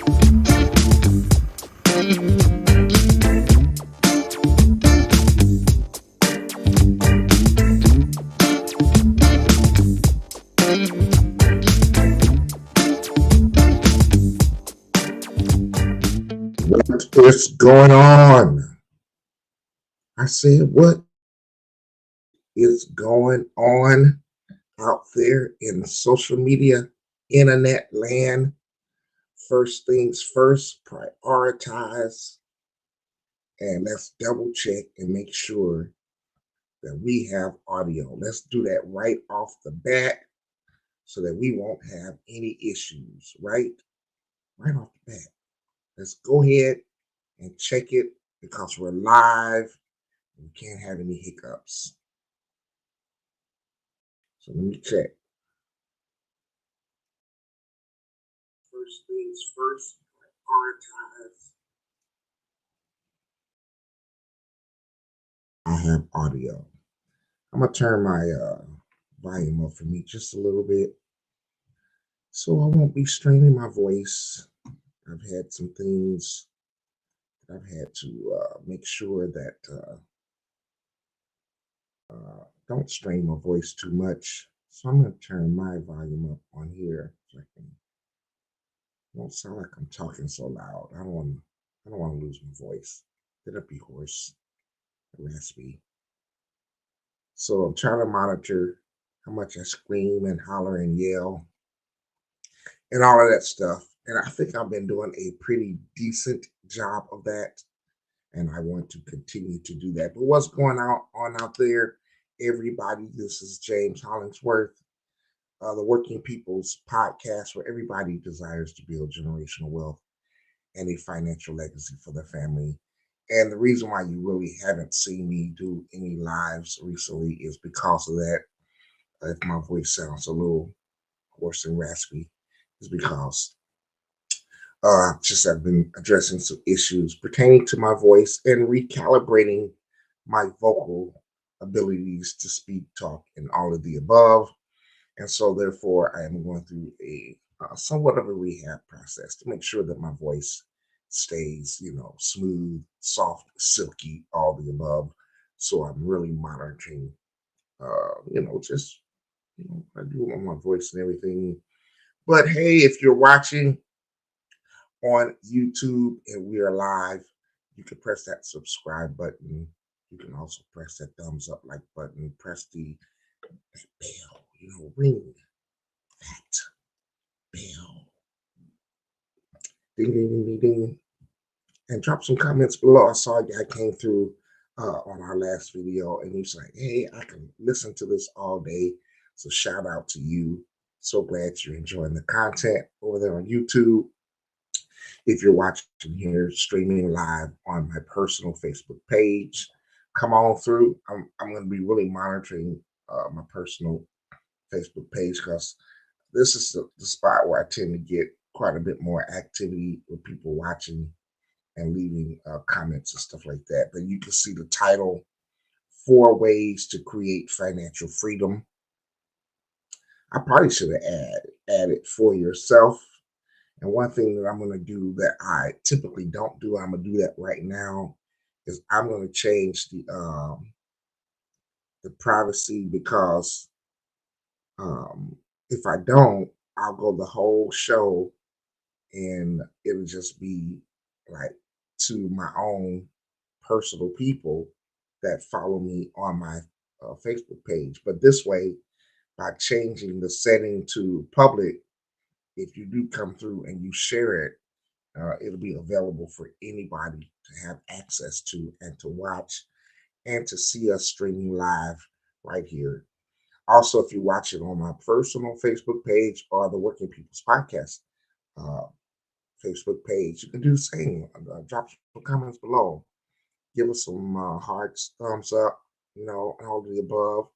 What is going on? I said, what is going on out there in social media, internet land? First things first, prioritize and let's double check and make sure that we have audio. Let's do that right off the bat so that we won't have any issues, right? Right off the bat. Let's go ahead and check it because we're live and we can't have any hiccups. So let me check. First things first, prioritize. I have audio. I'm gonna turn my volume up for me just a little bit so I won't be straining my voice. I've had some things that I've had to make sure that don't strain my voice too much. So I'm gonna turn my volume up on here so I can won't sound like I'm talking so loud. I don't want to lose my voice. Did it be hoarse, raspy? So I'm trying to monitor how much I scream and holler and yell and all of that stuff. And I think I've been doing a pretty decent job of that. And I want to continue to do that. But what's going on out there, everybody? This is James Hollingsworth, the Working People's Podcast, where everybody desires to build generational wealth and a financial legacy for their family. And the reason why you really haven't seen me do any lives recently is because of that. If my voice sounds a little hoarse and raspy, is because just I've been addressing some issues pertaining to my voice and recalibrating my vocal abilities to speak, talk, and all of the above. And so, therefore, I am going through a somewhat of a rehab process to make sure that my voice stays, smooth, soft, silky, all the above. So I'm really monitoring, just I do on my voice and everything. But hey, if you're watching on YouTube and we are live, you can press that subscribe button. You can also press that thumbs up like button, press the bell, ring that bell. Ding, ding, ding, ding, ding. And drop some comments below. I saw a guy came through on our last video and he's like, hey, I can listen to this all day. So shout out to you. So glad you're enjoying the content over there on YouTube. If you're watching here streaming live on my personal Facebook page, come on through. I'm going to be really monitoring my personal Facebook page because this is the spot where I tend to get quite a bit more activity with people watching and leaving comments and stuff like that. But you can see the title, 4 Ways to Create Financial Freedom. I probably should have added for yourself. And one thing that I'm going to do that I typically don't do, I'm going to do that right now, is I'm going to change the privacy because if I don't, I'll go the whole show and it'll just be like to my own personal people that follow me on my Facebook page. But this way, by changing the setting to public, if you do come through and you share it, it'll be available for anybody to have access to and to watch and to see us streaming live right here. Also, if you watch it on my personal Facebook page or the Working People's Podcast uh, Facebook page, you can do the same. Drop some comments below. Give us some hearts, thumbs up, and all of the above.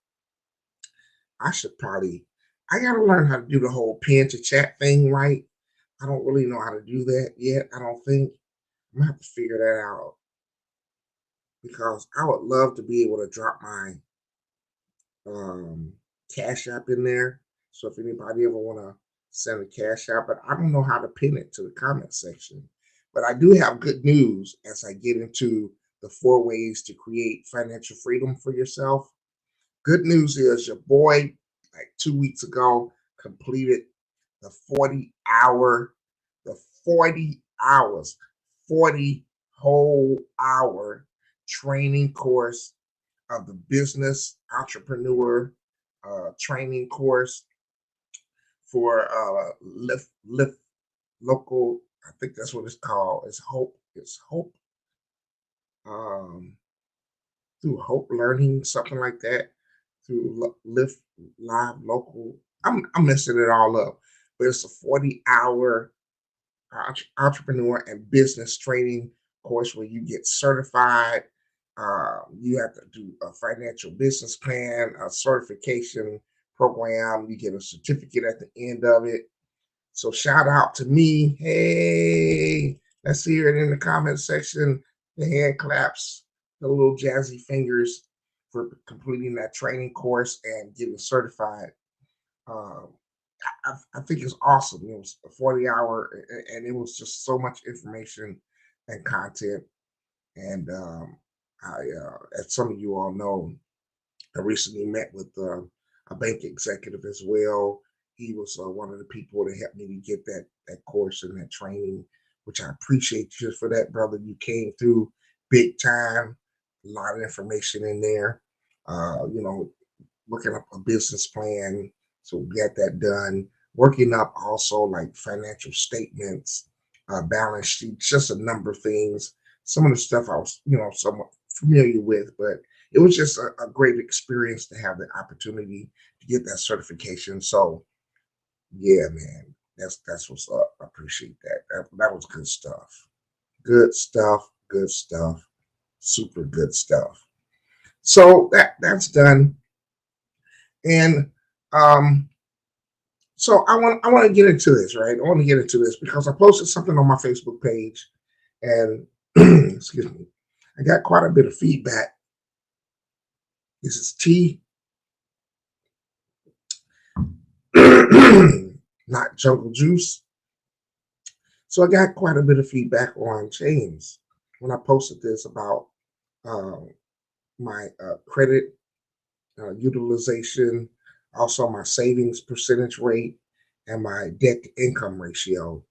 I got to learn how to do the whole pin to chat thing right. I don't really know how to do that yet. I don't think. I'm going to have to figure that out because I would love to be able to drop my Cash App in there. So if anybody ever want to send a cash out, but I don't know how to pin it to the comment section. But I do have good news as I get into the 4 ways to create financial freedom for yourself. Good news is your boy, like 2 weeks ago, completed the the 40 hours, 40 whole hour training course of the business entrepreneur training course for lift local. I think that's what it's called. It's Hope. It's Hope. Um, through Hope Learning, something like that. Through Lift Live Local. I'm messing it all up, but it's a 40-hour entrepreneur and business training course where you get certified. You have to do a financial business plan, a certification program. You get a certificate at the end of it. So shout out to me. Hey, let's hear it in the comment section. The hand claps, the little jazzy fingers for completing that training course and getting certified. Um, I think it's awesome. It was a 40-hour, and it was just so much information and content. And as some of you all know, I recently met with a bank executive as well. He was one of the people that helped me to get that course and that training, which I appreciate you for that, brother. You came through big time. A lot of information in there. You know, working up a business plan. So we got that done. Working up also like financial statements, balance sheets, just a number of things. Some of the stuff I was, somewhat familiar with, but it was just a great experience to have the opportunity to get that certification. So yeah, man, that's what's up. I appreciate that. That was good stuff. Good stuff. Good stuff. Super good stuff. So that's done. And um, so I want to get into this, right? I want to get into this because I posted something on my Facebook page, and excuse me, I got quite a bit of feedback. This is tea, not jungle juice. So I got quite a bit of feedback on James when I posted this about um, my credit utilization, also my savings percentage rate, and my debt to income ratio.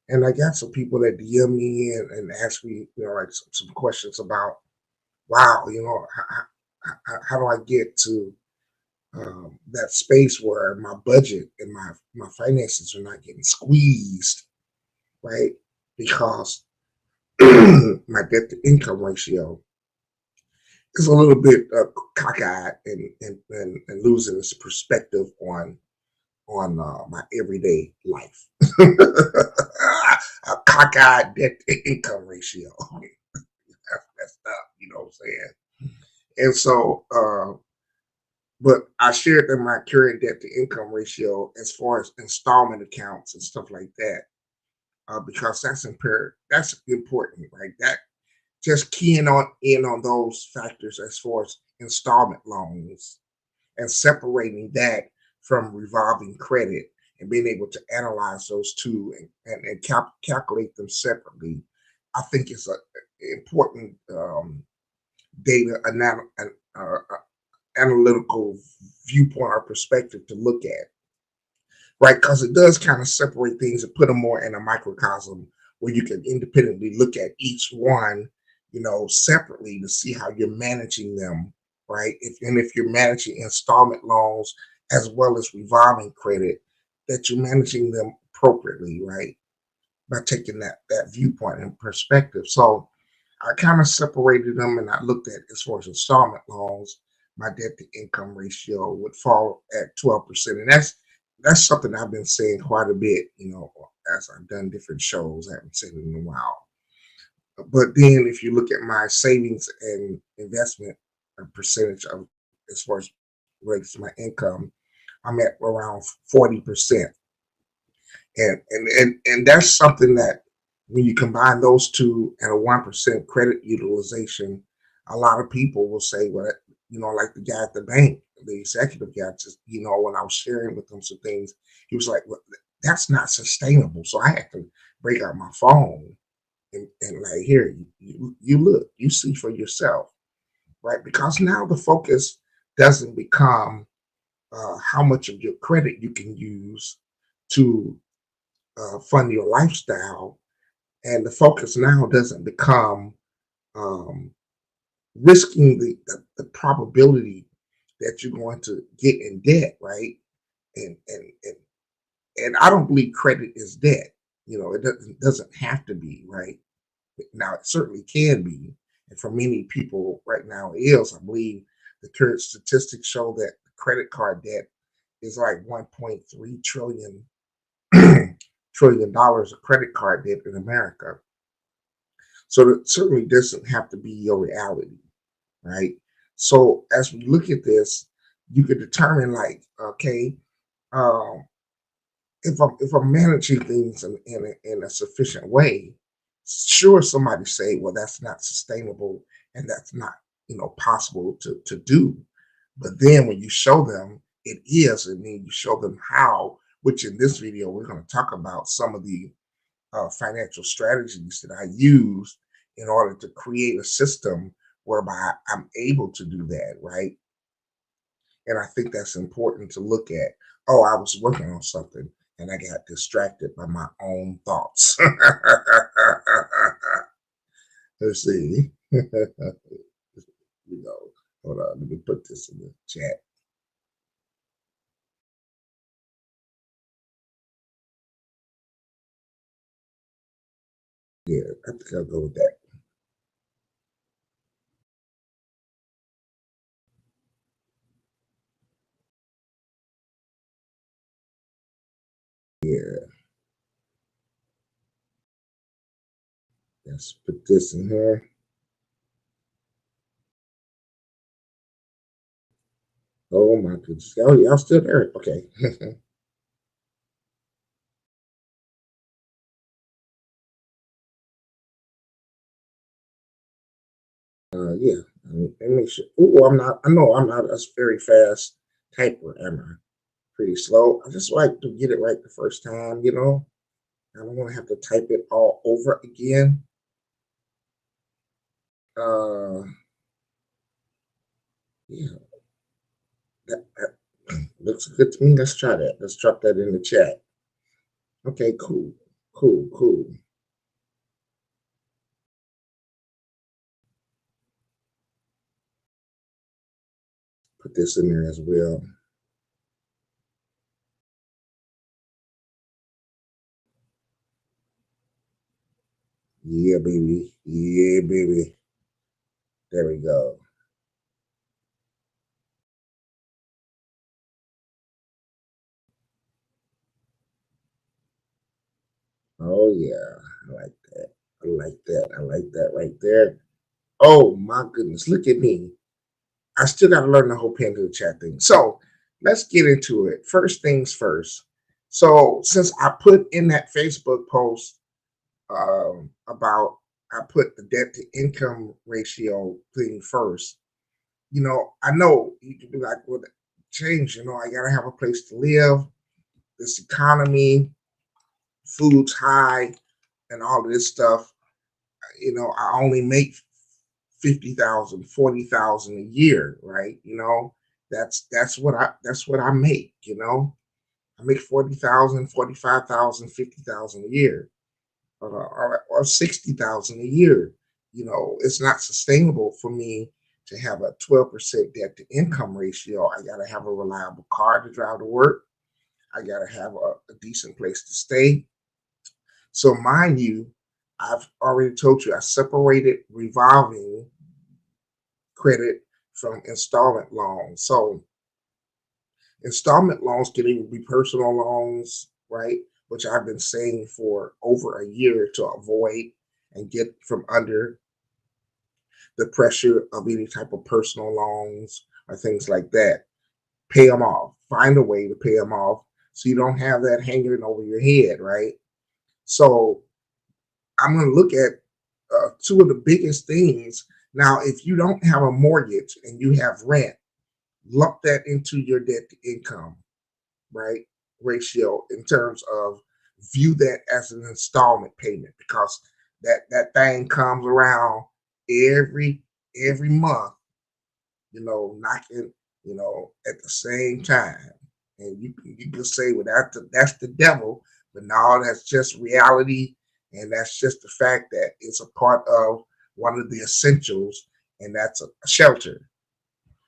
And I got some people that DM me and ask me, like some questions about, wow, how do I get to that space where my budget and my finances are not getting squeezed, right? Because my debt to income ratio is a little bit cockeyed and losing its perspective on my everyday life. A cockeyed debt to income ratio. That's messed up, you know what I'm saying? And so, but I shared that my current debt to income ratio as far as installment accounts and stuff like that, because that's important, right? That just keying on those factors as far as installment loans and separating that from revolving credit and being able to analyze those two and calculate them separately, I think it's an important data analytical viewpoint or perspective to look at, right? Because it does kind of separate things and put them more in a microcosm where you can independently look at each one, separately to see how you're managing them, right? If you're managing installment loans as well as revolving credit, that you're managing them appropriately, right? By taking that viewpoint and perspective. So I kind of separated them and I looked at as far as installment loans, my debt to income ratio would fall at 12%. And that's something I've been saying quite a bit, as I've done different shows. I haven't said it in a while. But then if you look at my savings and investment percentage of as far as relates to my income, I'm at around 40%. And that's something that when you combine those two and a 1% credit utilization, a lot of people will say, well, like the guy at the bank, the executive guy, just when I was sharing with him some things, he was like, well, That's not sustainable. So I had to break out my phone and like, here, you look, you see for yourself, right? Because now the focus doesn't become how much of your credit you can use to fund your lifestyle. And the focus now doesn't become um, risking the probability that you're going to get in debt, right? And I don't believe credit is debt. It doesn't have to be, right? Now it certainly can be, and for many people right now it is. I believe the current statistics show that credit card debt is like 1.3 trillion dollars of credit card debt in America. So it certainly doesn't have to be your reality, right? So as we look at this, you can determine like, okay, um, if I'm managing things in a sufficient way, sure, somebody say, well, that's not sustainable and that's not possible to do. But then when you show them it is, and then you show them how, which in this video we're going to talk about some of the financial strategies that I use in order to create a system whereby I'm able to do that, right? And I think that's important to look at. Oh, I was working on something and I got distracted by my own thoughts. Let's see. Hold on, let me put this in the chat. Yeah, I think I'll go with that. Yeah, let's put this in here. Oh my goodness. Oh, y'all still there? Okay. Yeah. Let me make sure. Oh, I'm not. I know I'm not a very fast typer, am I? Pretty slow. I just like to get it right the first time. I don't want to have to type it all over again. Uh, yeah, that looks good to me. Let's try that. Let's drop that in the chat. Okay, cool, cool, cool. Put this in there as well. Yeah, baby. Yeah, baby. There we go. Oh yeah, I like that. I like that. I like that right there. Oh my goodness, look at me. I still got to learn the whole pen to the chat thing. So let's get into it. First things first. So since I put in that Facebook post about I put the debt to income ratio thing first, I know you can be like, well, James, I gotta have a place to live. This economy, food's high, and all of this stuff. I only make 50,000, 40,000 a year, right? That's what I make. I make 40,000, 45,000, 50,000 a year, or 60,000 a year. It's not sustainable for me to have a 12% debt to income ratio. I got to have a reliable car to drive to work. I got to have a decent place to stay. So, mind you, I've already told you I separated revolving credit from installment loans. So installment loans can even be personal loans, right? Which I've been saying for over a year to avoid and get from under the pressure of any type of personal loans or things like that. Pay them off. Find a way to pay them off so you don't have that hanging over your head, right? So I'm going to look at two of the biggest things. Now, if you don't have a mortgage and you have rent, lump that into your debt to income, right? ratio in terms of view that as an installment payment, because that thing comes around every every month, knocking, at the same time. And you can say, well, that's the devil, but no, that's just reality, and that's just the fact that it's a part of one of the essentials, and that's a shelter.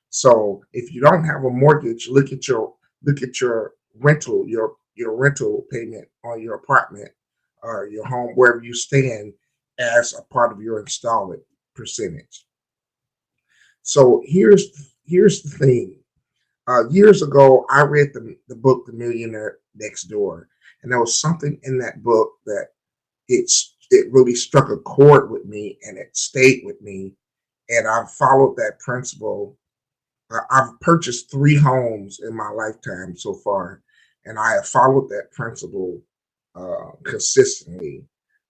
So if you don't have a mortgage, look at your rental, your rental payment on your apartment or your home, wherever you stand, as a part of your installment percentage. So here's the thing. Years ago, I read the book The Millionaire Next Door, and there was something in that book that it really struck a chord with me, and it stayed with me, and I've followed that principle. I've purchased 3 homes in my lifetime so far, and I have followed that principle consistently.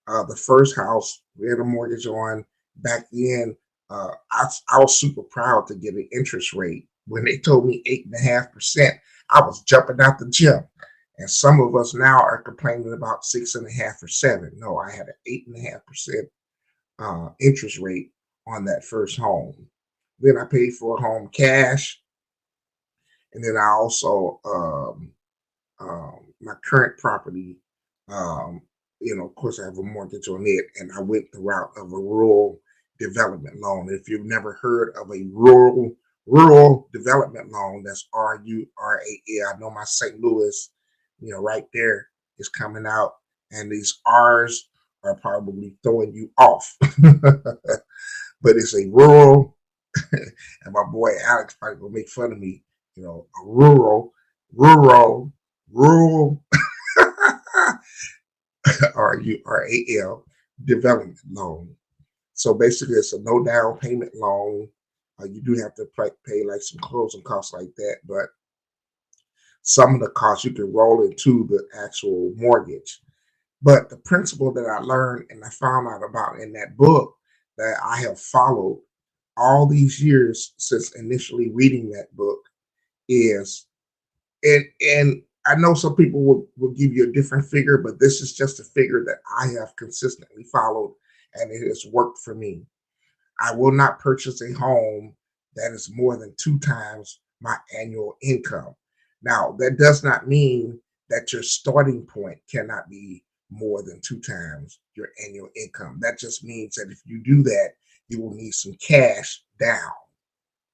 The first house we had a mortgage on back then. I was super proud to get an interest rate. When they told me 8.5%, I was jumping out the gym. And some of us now are complaining about 6.5 or 7. No, I had an 8.5% interest rate on that first home. Then I paid for a home cash, and then I also my current property. Um, of course, I have a mortgage on it, and I went the route of a rural development loan. If you've never heard of a rural development loan, that's RURAL. I know my St. Louis, right there is coming out, and these R's are probably throwing you off. But it's a rural, and my boy Alex probably gonna make fun of me. A rural RURAL development loan. So basically, it's a no down payment loan. You do have to pay like some closing costs like that, but some of the costs you can roll into the actual mortgage. But the principle that I learned and I found out about in that book that I have followed all these years since initially reading that book is, and I know some people will give you a different figure, but this is just a figure that I have consistently followed, and it has worked for me. I will not purchase a home that is more than 2 times my annual income. Now, that does not mean that your starting point cannot be more than 2 times your annual income. That just means that if you do that, you will need some cash down,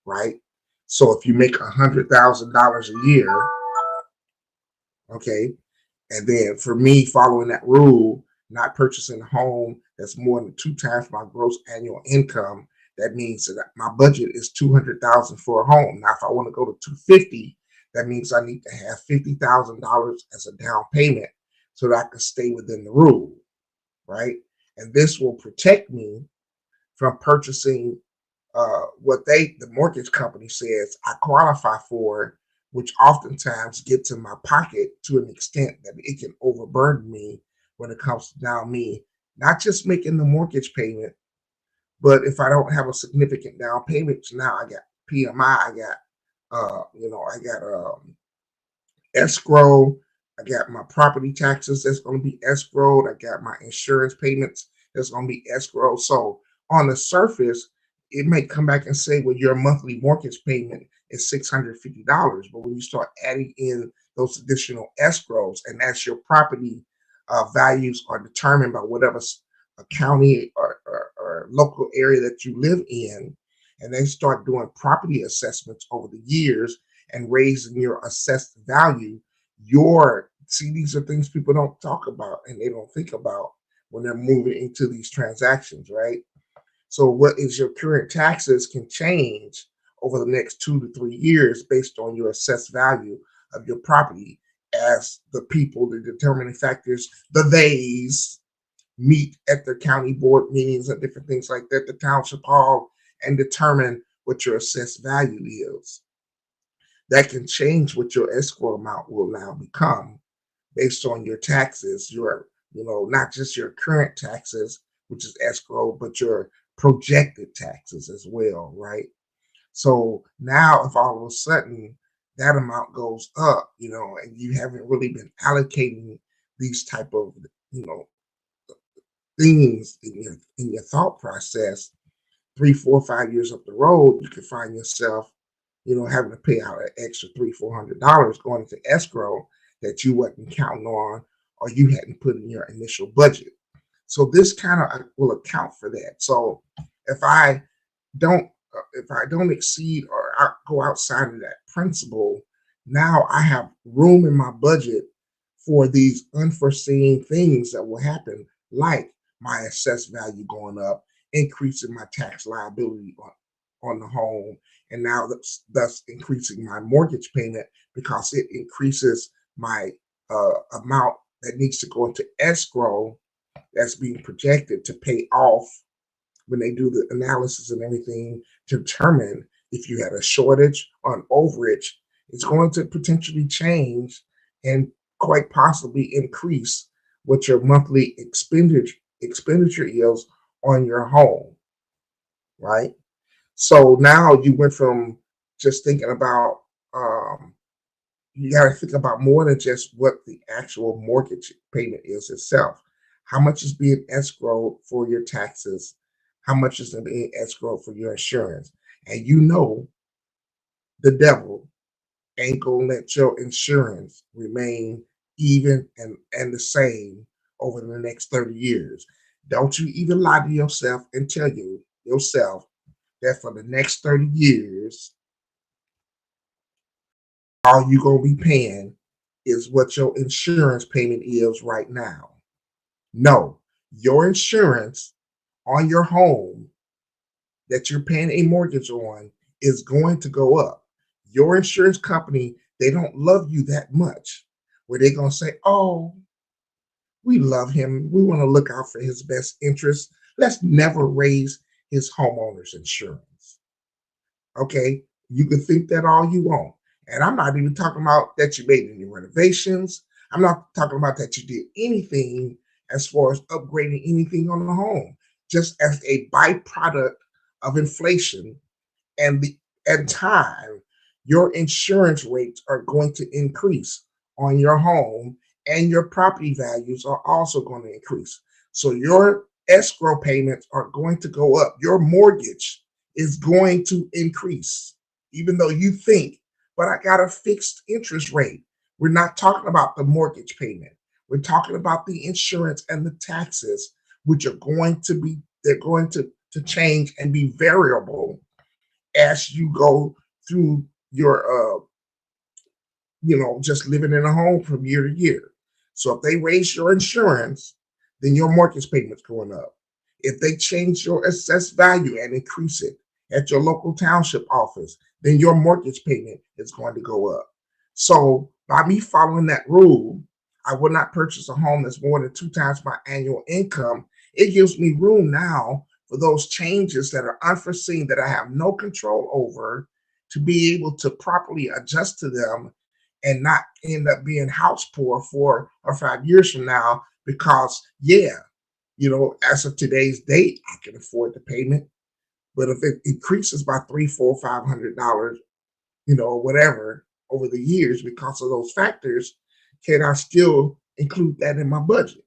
right? So if you make $100,000 a year, okay, and then for me, following that rule, not purchasing a home that's more than 2 times my gross annual income, that means that my budget is 200,000 for a home. Now, if I want to go to 250, that means I need to have $50,000 as a down payment so that I can stay within the rule, right? And this will protect me from purchasing what the mortgage company says I qualify for, which oftentimes gets in my pocket to an extent that it can overburden me when it comes to now me not just making the mortgage payment, but if I don't have a significant down payment, so now I got PMI, I got escrow. I got my property taxes that's going to be escrowed. I got my insurance payments that's going to be escrowed. So on the surface, it may come back and say, well, your monthly mortgage payment is $650. But when you start adding in those additional escrows, and as your property values are determined by whatever county or local area that you live in, and they start doing property assessments over the years and raising your assessed value, these are things people don't talk about and they don't think about when they're moving into these transactions, right? So what is your current taxes can change over the next 2 to 3 years based on your assessed value of your property, as the people, the determining factors, the theys meet at their county board meetings and different things like that, the township hall, and determine what your assessed value is. That can change what your escrow amount will now become based on your taxes, not just your current taxes, which is escrow, but your projected taxes as well, right? So now, if all of a sudden that amount goes up, and you haven't really been allocating these type of, you know, things in your thought process, 3, 4, 5 years up the road, you can find yourself, having to pay out an extra $300, $400 going into escrow that you wasn't counting on or you hadn't put in your initial budget. So this kind of will account for that. So if I don't if I don't exceed or go outside of that principle, now I have room in my budget for these unforeseen things that will happen, like my assessed value going up, increasing my tax liability on the home, and now thus increasing my mortgage payment because it increases my amount that needs to go into escrow that's being projected to pay off when they do the analysis and everything to determine if you had a shortage or an overage. It's going to potentially change and quite possibly increase what your monthly expenditure is on your home, right? So now you went from just thinking about, you got to think about more than just what the actual mortgage payment is itself. How much is being escrowed for your taxes? How much is being escrowed for your insurance? And the devil ain't gonna let your insurance remain even and the same over the next 30 years. Don't you even lie to yourself and tell yourself that for the next 30 years, all you're gonna be paying is what your insurance payment is right now. No, your insurance on your home that you're paying a mortgage on is going to go up. Your insurance company, they don't love you that much where they're going to say, oh, we love him. We want to look out for his best interest. Let's never raise his homeowner's insurance. Okay. You can think that all you want. And I'm not even talking about that you made any renovations. I'm not talking about that you did anything as far as upgrading anything on the home, just as a byproduct of inflation and the and time, your insurance rates are going to increase on your home, and your property values are also going to increase. So your escrow payments are going to go up. Your mortgage is going to increase, even though you think, but I got a fixed interest rate. We're not talking about the mortgage payment. We're talking about the insurance and the taxes, which are going to be, they're going to change and be variable as you go through your just living in a home from year to year. So if they raise your insurance, then your mortgage payment's going up. If they change your assessed value and increase it at your local township office, then your mortgage payment is going to go up. So by me following that rule, I will not purchase a home that's more than 2 times my annual income. It gives me room now for those changes that are unforeseen that I have no control over to be able to properly adjust to them and not end up being house poor 4 or 5 years from now because, yeah, as of today's date, I can afford the payment. But if it increases by three, four, $500, or whatever over the years because of those factors, can I still include that in my budget?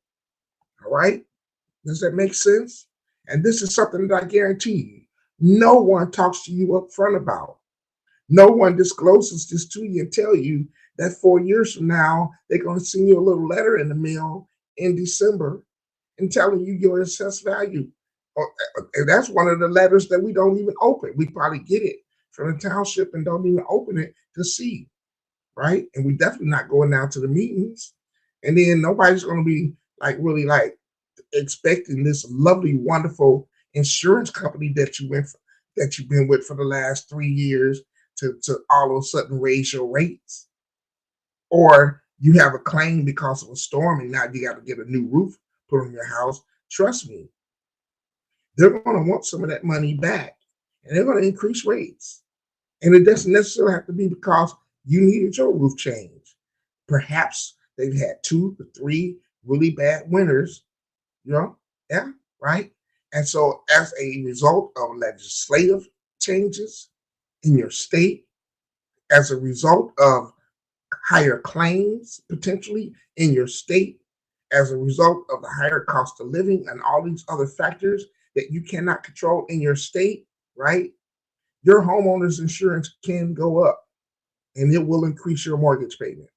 All right. Does that make sense? And this is something that I guarantee you, no one talks to you up front about. No one discloses this to you and tell you that 4 years from now, they're going to send you a little letter in the mail in December and telling you your assessed value. And that's one of the letters that we don't even open. We probably get it from the township and don't even open it to see, right? And we definitely not going down to the meetings. And then nobody's going to be really expecting this lovely, wonderful insurance company that you've been with for the last 3 years to all of a sudden raise your rates. Or you have a claim because of a storm and now you got to get a new roof put on your house. Trust me, they're going to want some of that money back and they're going to increase rates. And it doesn't necessarily have to be because you needed your roof changed. Perhaps they've had 2 to 3 really bad winters, yeah, right? And so as a result of legislative changes in your state, as a result of higher claims potentially in your state, as a result of the higher cost of living and all these other factors that you cannot control in your state, right? Your homeowner's insurance can go up and it will increase your mortgage payment,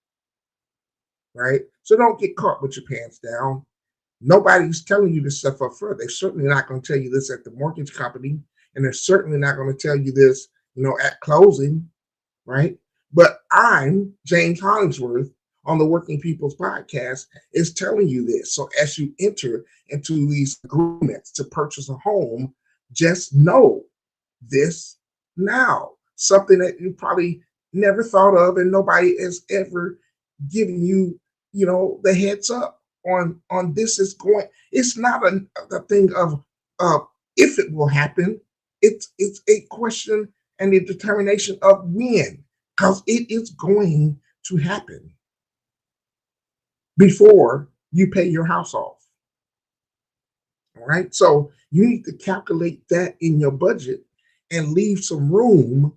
right? So don't get caught with your pants down. Nobody's telling you this stuff up front. They're certainly not going to tell you this at the mortgage company, and they're certainly not going to tell you this, at closing, right? But I'm James Hollingsworth on the Working People's Podcast is telling you this. So as you enter into these agreements to purchase a home, just know this now. Something that you probably never thought of, and nobody has ever given you, the heads up on this is going. It's not a thing of if it will happen. It's a question and the determination of when, because it is going to happen before you pay your house off. All right. So you need to calculate that in your budget and leave some room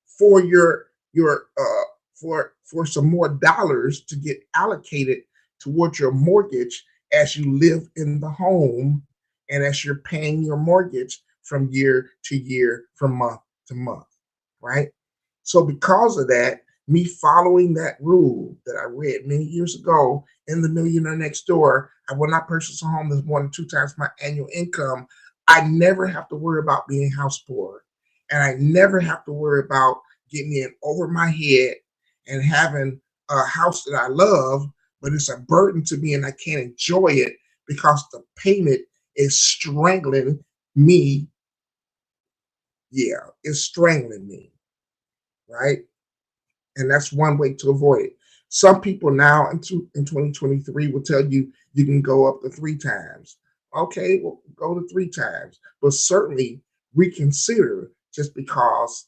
for for some more dollars to get allocated towards your mortgage as you live in the home and as you're paying your mortgage from year to year, from month to month, right? So because of that, me following that rule that I read many years ago in The Millionaire Next Door, I will not purchase a home that's more than 2 times my annual income. I never have to worry about being house poor. And I never have to worry about getting in over my head and having a house that I love, but it's a burden to me and I can't enjoy it because the payment is strangling me. Yeah, it's strangling me, right? And that's one way to avoid it. Some people now in 2023 will tell you you can go up to 3 times. Okay, well, go to 3 times, but certainly reconsider just because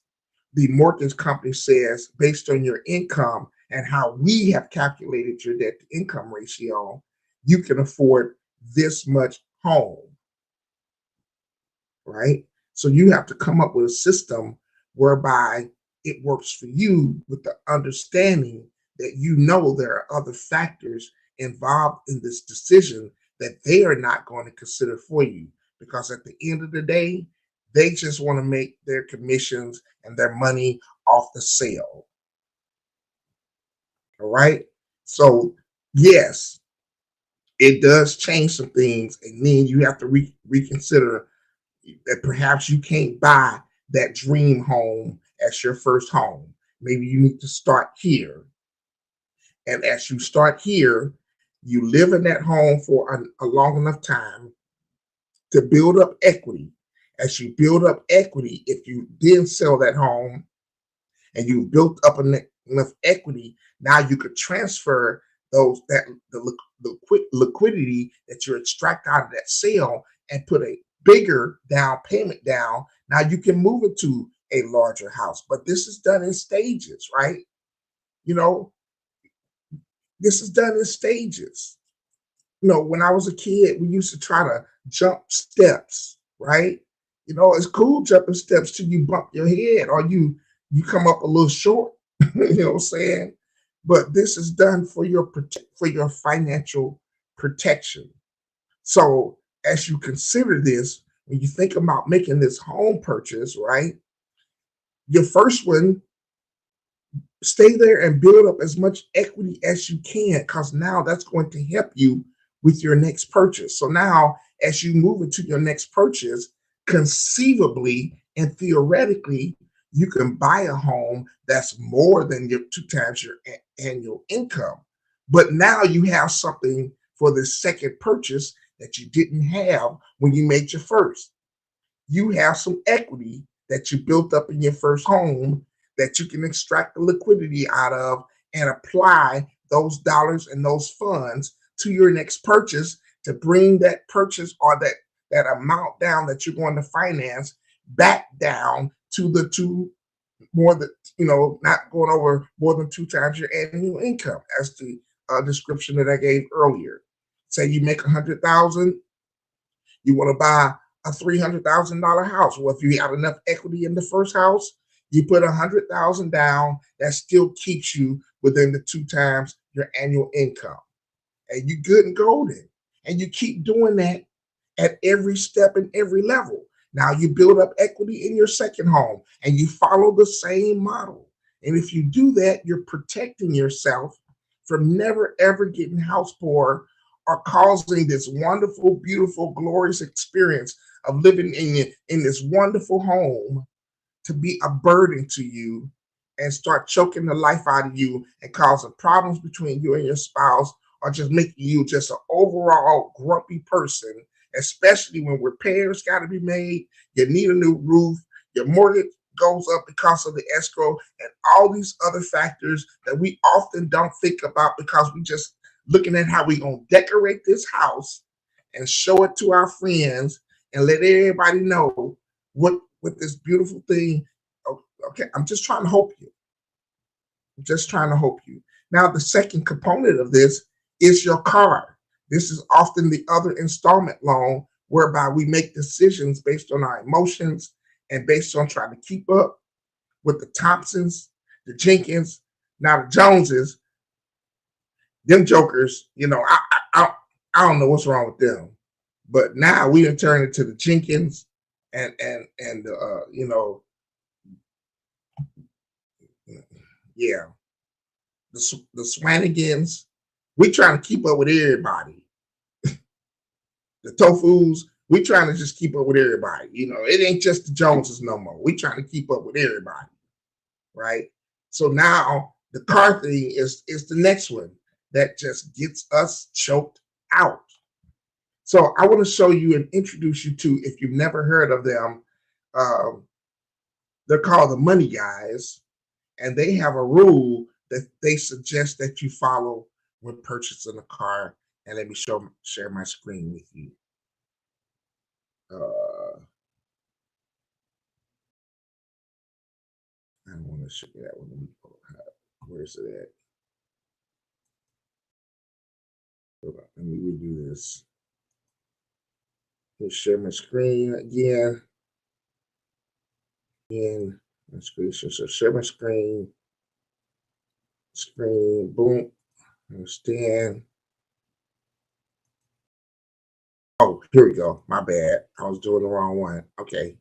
the mortgage company says based on your income and how we have calculated your debt to income ratio, you can afford this much home, right? So you have to come up with a system whereby it works for you with the understanding that there are other factors involved in this decision that they are not going to consider for you. Because at the end of the day, they just want to make their commissions and their money off the sale. All right. So, yes, it does change some things. And then you have to reconsider that perhaps you can't buy that dream home as your first home. Maybe you need to start here. And as you start here, you live in that home for a long enough time to build up equity. As you build up equity, if you then sell that home and you built up enough equity, now you could transfer the quick liquidity that you extract out of that sale and put a bigger down payment down. Now you can move it to a larger house, but this is done in stages, right? You know, this is done in stages. When I was a kid, we used to try to jump steps, right? It's cool jumping steps till you bump your head or you come up a little short. You know what I'm saying? But this is done for your financial protection. So as you consider this, when you think about making this home purchase, right? Your first one, stay there and build up as much equity as you can, because now that's going to help you with your next purchase. So now, as you move into your next purchase, conceivably and theoretically, you can buy a home that's more than your 2 times your annual income. But now you have something for the second purchase that you didn't have when you made your first. You have some equity that you built up in your first home that you can extract the liquidity out of and apply those dollars and those funds to your next purchase to bring that purchase or that amount down that you're going to finance back down to the two more than not going over more than 2 times your annual income, as the description that I gave earlier. Say you make 100,000, you want to buy a $300,000 house. Well, if you have enough equity in the first house, You put 100,000 down, that still keeps you within the 2 times your annual income. And you good and golden. And you keep doing that at every step and every level. Now you build up equity in your second home and you follow the same model. And if you do that, you're protecting yourself from never ever getting house poor or causing this wonderful, beautiful, glorious experience of living in this wonderful home to be a burden to you and start choking the life out of you and causing problems between you and your spouse, or just making you just an overall grumpy person, especially when repairs got to be made, you need a new roof, your mortgage goes up because of the escrow, and all these other factors that we often don't think about because we just looking at how we gonna decorate this house and show it to our friends and let everybody know what this beautiful thing. Okay, I'm just trying to help you. I'm just trying to help you. Now, the second component of this is your car. This is often the other installment loan whereby we make decisions based on our emotions and based on trying to keep up with the Thompsons, the Jenkins, now the Joneses, them jokers. I don't know what's wrong with them, but now we done turned into the Jenkins and yeah, the Swanigans. We trying to keep up with everybody. The Tofus, we trying to just keep up with everybody. It ain't just the Joneses no more. We trying to keep up with everybody, right? So now the car thing is the next one that just gets us choked out. So I want to show you and introduce you to, if you've never heard of them, um, they're called the Money Guys, and they have a rule that they suggest that you follow when purchasing a car. And let me share my screen with you. I don't want to show you that one. Let me pull it up. Where's it at? Let me redo this. Let's share my screen again. My screen. So share my screen. Screen. Boom. Understand. Oh, here we go. My bad. I was doing the wrong one. Okay.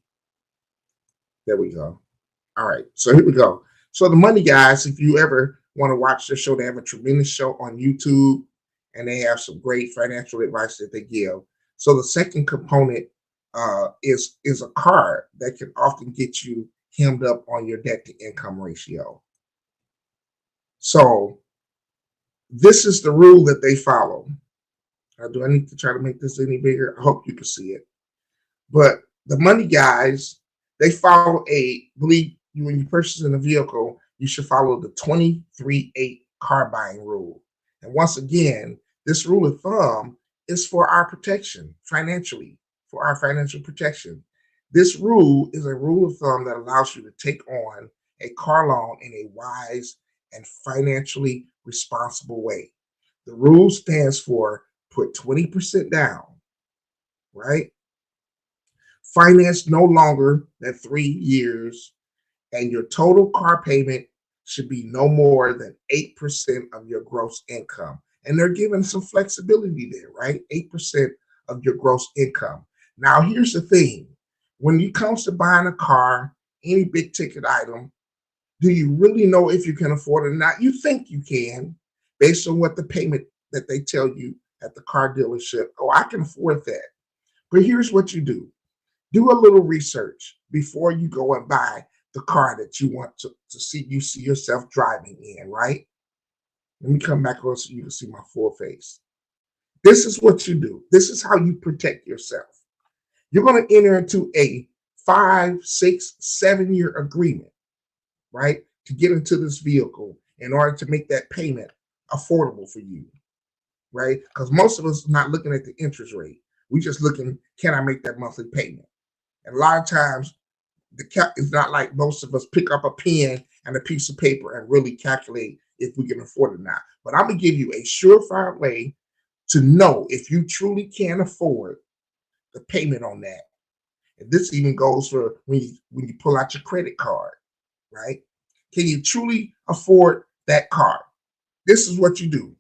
There we go. All right. So here we go. So the Money Guys, if you ever want to watch the show, they have a tremendous show on YouTube and they have some great financial advice that they give. So the second component is a card that can often get you hemmed up on your debt to income ratio. So this is the rule that they follow. Do I need to try to make this any bigger? I hope you can see it. But the Money Guys, they follow believe you when you purchase in a vehicle, you should follow the 23-8 car buying rule. And once again, this rule of thumb is for our protection financially, for our financial protection. This rule is a rule of thumb that allows you to take on a car loan in a wise and financially responsible way. The rule stands for put 20% down, right? Finance no longer than 3 years, and your total car payment should be no more than 8% of your gross income. And they're giving some flexibility there, right? 8% of your gross income. Now, here's the thing when it comes to buying a car, any big ticket item, do you really know if you can afford it or not? You think you can, based on what the payment that they tell you at the car dealership. Oh, I can afford that. But here's what you do a little research before you go and buy the car that you want to see yourself driving in, right? Let me come back on so you can see my full face. This is what you do. This is how you protect yourself. You're going to enter into a 5, 6, 7 year agreement, right? To get into this vehicle in order to make that payment affordable for you, right? Because most of us are not looking at the interest rate. We just looking, can I make that monthly payment? And a lot of times it's not like most of us pick up a pen and a piece of paper and really calculate if we can afford it or not. But I'm gonna give you a surefire way to know if you truly can afford the payment on that. And this even goes for when you pull out your credit card. right? Can you truly afford that car? This is what you do.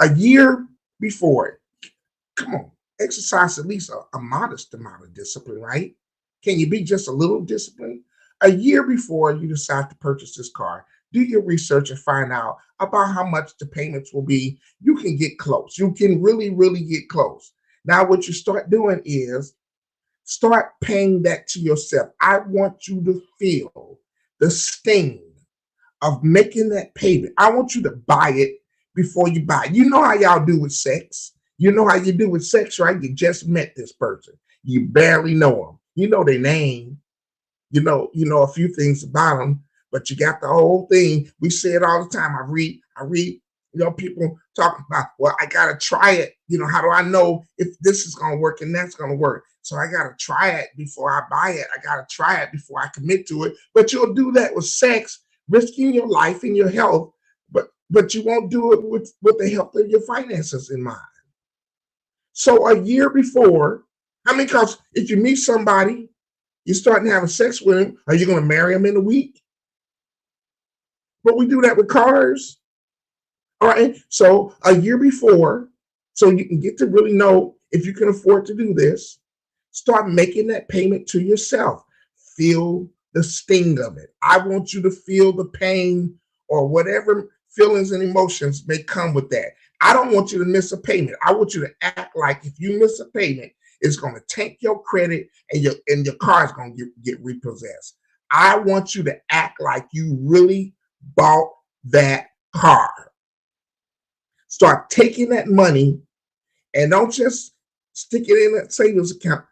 A year before, come on, exercise at least a modest amount of discipline, right? Can you be just a little disciplined? A year before you decide to purchase this car, do your research and find out about how much the payments will be. You can get close. You can really, really get close. Now, what you start doing is start paying that to yourself. I want you to feel the sting of making that payment. I want you to buy it before you buy it. You know how y'all do with sex. You know how you do with sex, right? You just met this person. You barely know them. You know their name. You know a few things about them, but you got the whole thing. We say it all the time. I read, people talking about, well, I gotta try it. How do I know if this is gonna work and that's gonna work? So I gotta try it before I buy it. I gotta try it before I commit to it. But you'll do that with sex, risking your life and your health, but you won't do it with the health of your finances in mind. So a year before, because if you meet somebody, you're starting having sex with him, are you going to marry him in a week? But we do that with cars. All right. So a year before, so you can get to really know if you can afford to do this, start making that payment to yourself. Feel the sting of it. I want you to feel the pain or whatever feelings and emotions may come with that. I don't want you to miss a payment. I want you to act like if you miss a payment, it's going to tank your credit and your car is going to get repossessed. I want you to act like you really bought that car. Start taking that money and don't just stick it in that savings account,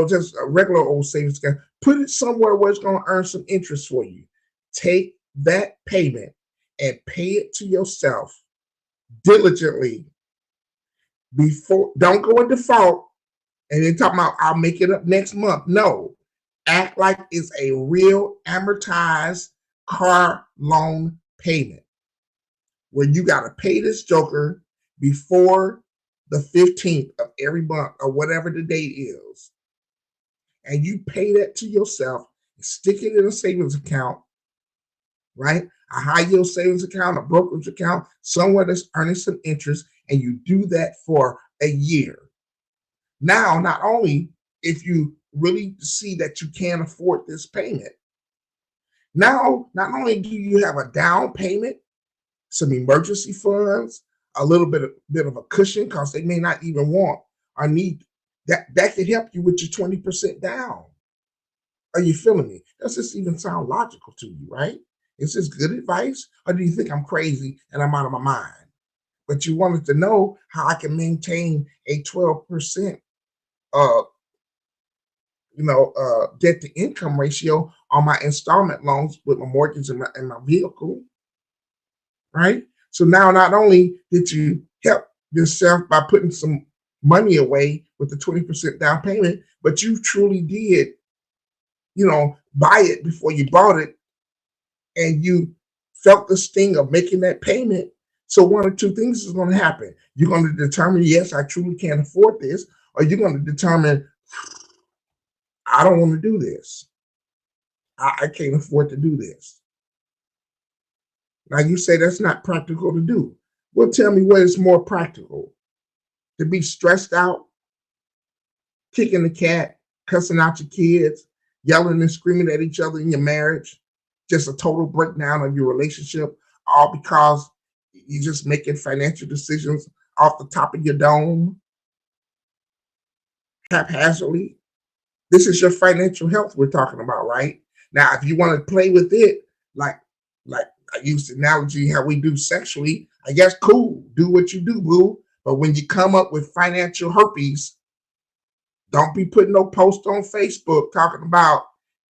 just a regular old savings account. Put it somewhere where it's going to earn some interest for you. Take that payment and pay it to yourself diligently before. Don't go in default and then talking about I'll make it up next month. No, act like it's a real amortized car loan payment where you got to pay this joker before the 15th of every month or whatever the date is. And you pay that to yourself, stick it in a savings account, right? A high yield savings account, a brokerage account, somewhere that's earning some interest, and you do that for a year. Now, not only if you really see that you can't afford this payment, now not only do you have a down payment, some emergency funds, a little bit of a cushion because they may not even want or need that could help you with your 20% down. Are you feeling me? Does this even sound logical to you, right? Is this good advice? Or do you think I'm crazy and I'm out of my mind? But you wanted to know how I can maintain a 12% uh debt to income ratio on my installment loans with my mortgage and my vehicle, right? So now not only did you help yourself by putting some money away with the 20% down payment, but you truly did, buy it before you bought it, and you felt the sting of making that payment. So one or two things is going to happen. You're going to determine, yes, I truly can't afford this, or you're going to determine, I don't want to do this. I can't afford to do this. Now you say that's not practical to do. Well, tell me what is more practical. To be stressed out, kicking the cat, cussing out your kids, yelling and screaming at each other in your marriage, just a total breakdown of your relationship, all because you're just making financial decisions off the top of your dome, haphazardly. This is your financial health we're talking about, right? Now, if you want to play with it, like I use the analogy how we do sexually, I guess cool, do what you do, boo. But when you come up with financial herpes, don't be putting no post on Facebook talking about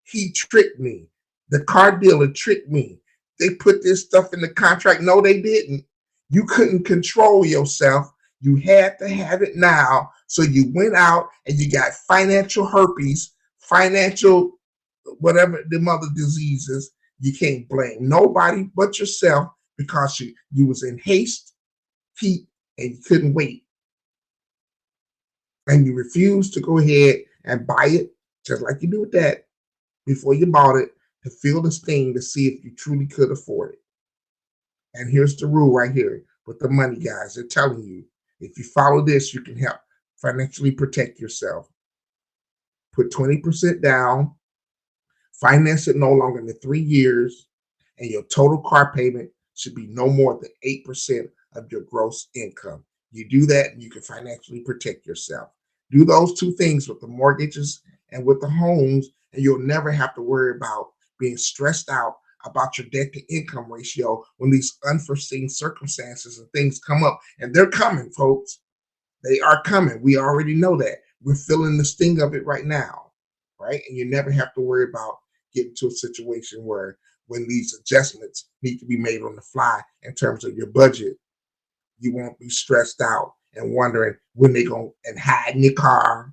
he tricked me. The car dealer tricked me. They put this stuff in the contract. No, they didn't. You couldn't control yourself. You had to have it now. So you went out and you got financial herpes, financial whatever the other diseases. You can't blame nobody but yourself because you was in haste, heat, and you couldn't wait. And you refused to go ahead and buy it, just like you do with that, before you bought it, to feel the sting to see if you truly could afford it. And here's the rule right here with the money guys. They're telling you if you follow this, you can help financially protect yourself. Put 20% down, finance it no longer than 3 years, and your total car payment should be no more than 8% of your gross income. You do that, and you can financially protect yourself. Do those two things with the mortgages and with the homes, and you'll never have to worry about being stressed out about your debt to income ratio when these unforeseen circumstances and things come up. And they're coming, folks. They are coming. We already know that. We're feeling the sting of it right now, right? And you never have to worry about getting to a situation where when these adjustments need to be made on the fly in terms of your budget, you won't be stressed out and wondering when they go and hide in your car,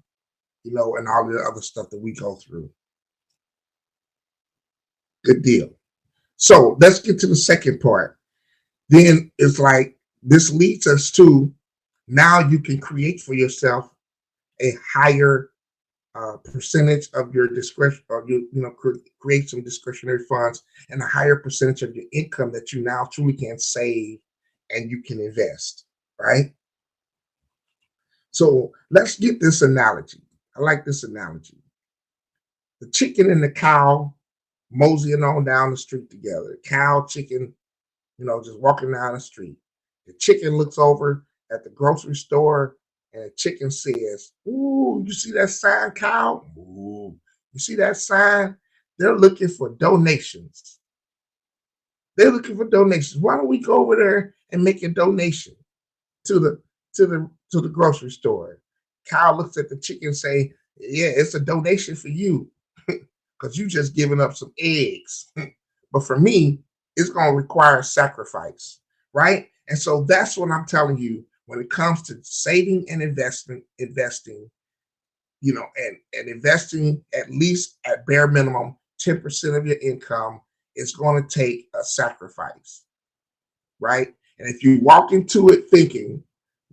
and all the other stuff that we go through. Good deal. So let's get to the second part. Then it's like this leads us to now you can create for yourself a higher percentage of your discretion, or create some discretionary funds and a higher percentage of your income that you now truly can save and you can invest, right? So let's get this analogy. I like this analogy. The chicken and the cow moseying on down the street together. Cow, chicken, just walking down the street. The chicken looks over at the grocery store and the chicken says, "Ooh, you see that sign, cow? Ooh, you see that sign? They're looking for donations. They're looking for donations. Why don't we go over there and make a donation to the grocery store?" Cow looks at the chicken and say, "Yeah, it's a donation for you because you just giving up some eggs. But for me, it's going to require sacrifice, right?" And so that's what I'm telling you when it comes to saving and investing, and investing at least at bare minimum 10% of your income is going to take a sacrifice, right? And if you walk into it thinking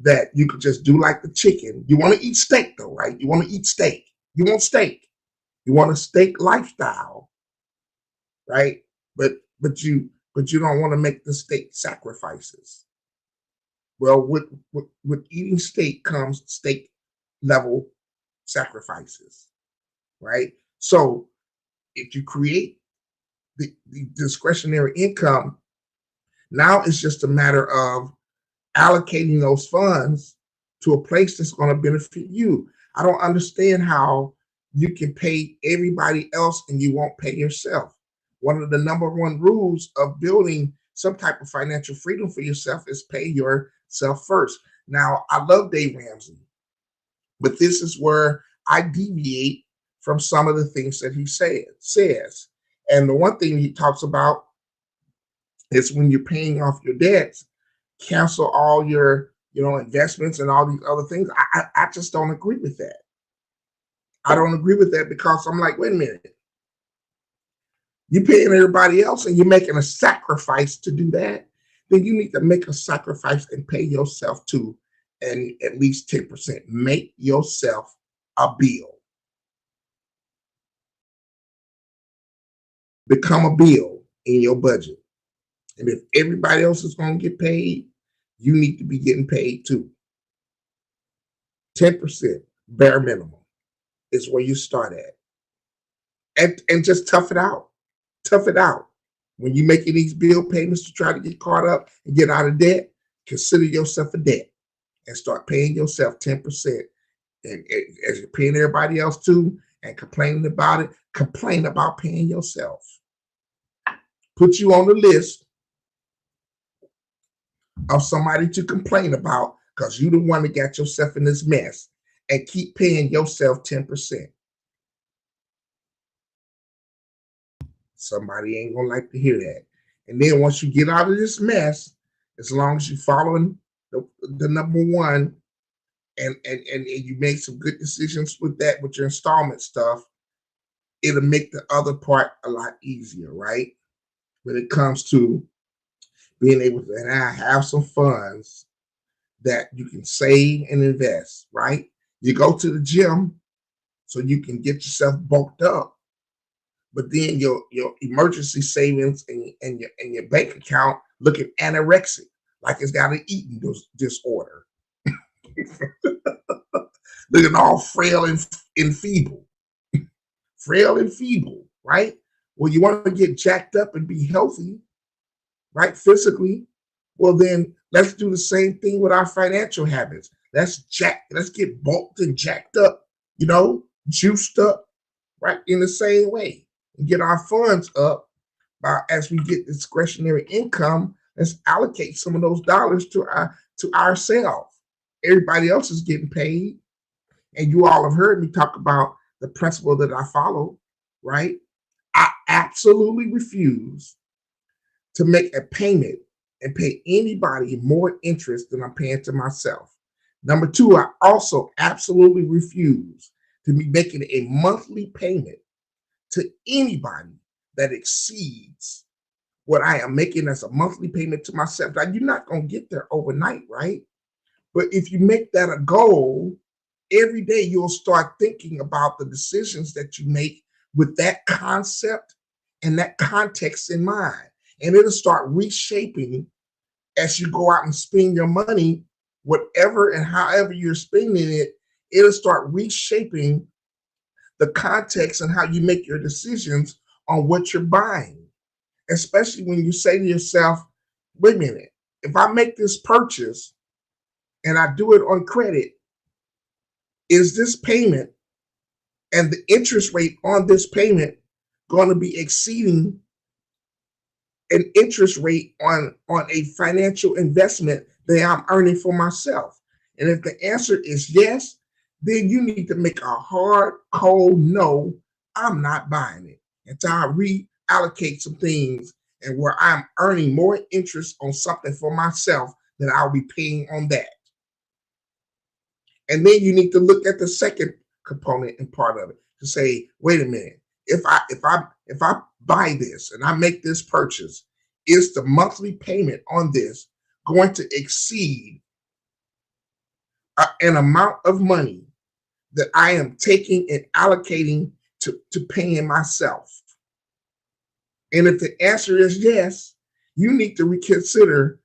that you could just do like the chicken, you want to eat steak though, right? You want to eat steak. You want steak. You want a steak lifestyle, right? But you don't want to make the steak sacrifices. Well, with eating steak comes steak level sacrifices, right? So if you create the discretionary income, now it's just a matter of allocating those funds to a place that's going to benefit you. I don't understand how you can pay everybody else and you won't pay yourself. One of the number one rules of building some type of financial freedom for yourself is pay yourself first. Now, I love Dave Ramsey, but this is where I deviate from some of the things that he says. And the one thing he talks about is when you're paying off your debts, cancel all your investments and all these other things. I just don't agree with that. I don't agree with that because I'm like, wait a minute. You're paying everybody else and you're making a sacrifice to do that. Then you need to make a sacrifice and pay yourself too, and at least 10%. Make yourself a bill. Become a bill in your budget. And if everybody else is going to get paid, you need to be getting paid too. 10% bare minimum is where you start at. And just tough it out. Tough it out. When you're making these bill payments to try to get caught up and get out of debt, consider yourself a debt and start paying yourself 10%. And as you're paying everybody else too and complaining about it, complain about paying yourself. Put you on the list of somebody to complain about because you're the one that got yourself in this mess, and keep paying yourself 10%. Somebody ain't gonna like to hear that. And then once you get out of this mess, as long as you're following the number one and you make some good decisions with that, with your installment stuff, it'll make the other part a lot easier, right? When it comes to being able to have some funds that you can save and invest, right? You go to the gym so you can get yourself bulked up, but then your emergency savings and your bank account looking anorexic, like it's got an eating disorder, looking all frail and feeble, right? Well, you want to get jacked up and be healthy, right, physically. Well, then let's do the same thing with our financial habits. Let's get bulked and jacked up, juiced up, right, in the same way, and get our funds up. As we get discretionary income, let's allocate some of those dollars to ourselves. Everybody else is getting paid, and you all have heard me talk about the principle that I follow, right? I absolutely refuse to make a payment and pay anybody more interest than I'm paying to myself. Number two, I also absolutely refuse to be making a monthly payment to anybody that exceeds what I am making as a monthly payment to myself. Now, you're not going to get there overnight, right? But if you make that a goal, every day you'll start thinking about the decisions that you make with that concept and that context in mind. And it'll start reshaping as you go out and spend your money, whatever and however you're spending it, it'll start reshaping the context and how you make your decisions on what you're buying. Especially when you say to yourself, wait a minute, if I make this purchase and I do it on credit, is this payment and the interest rate on this payment going to be exceeding an interest rate on a financial investment that I'm earning for myself? And if the answer is yes, then you need to make a hard, cold no, I'm not buying it until I reallocate some things and where I'm earning more interest on something for myself than I'll be paying on that. And then you need to look at the second component and part of it to say, wait a minute, if I buy this and I make this purchase, is the monthly payment on this going to exceed an amount of money that I am taking and allocating to paying myself? And if the answer is yes, you need to reconsider.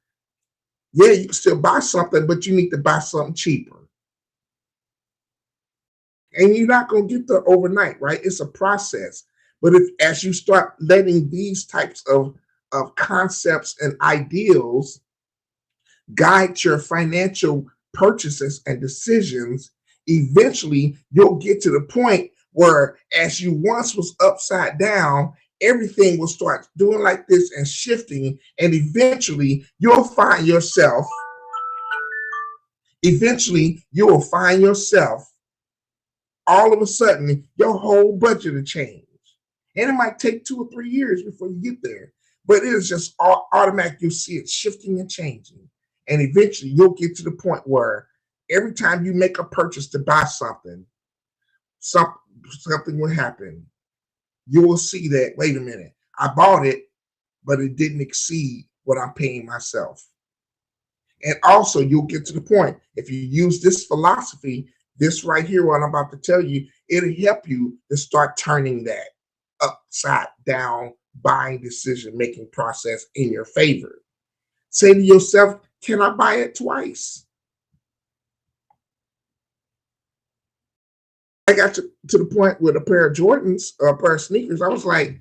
Yeah, you can still buy something, but you need to buy something cheaper. And you're not going to get there overnight, right? It's a process. But if as you start letting these types of concepts and ideals guide your financial purchases and decisions, eventually you'll get to the point where, as you once was upside down, everything will start doing like this and shifting, and eventually you will find yourself all of a sudden your whole budget will change. And it might take 2 or 3 years before you get there, but it is just automatic. You'll see it shifting and changing. And eventually you'll get to the point where every time you make a purchase to buy something, something will happen. You will see that, wait a minute, I bought it, but it didn't exceed what I'm paying myself. And also, you'll get to the point, if you use this philosophy, this right here, what I'm about to tell you, it'll help you to start turning that upside down buying decision making process in your favor. Say to yourself, can I buy it twice? I got to the point with a pair of Jordans or a pair of sneakers. I was like,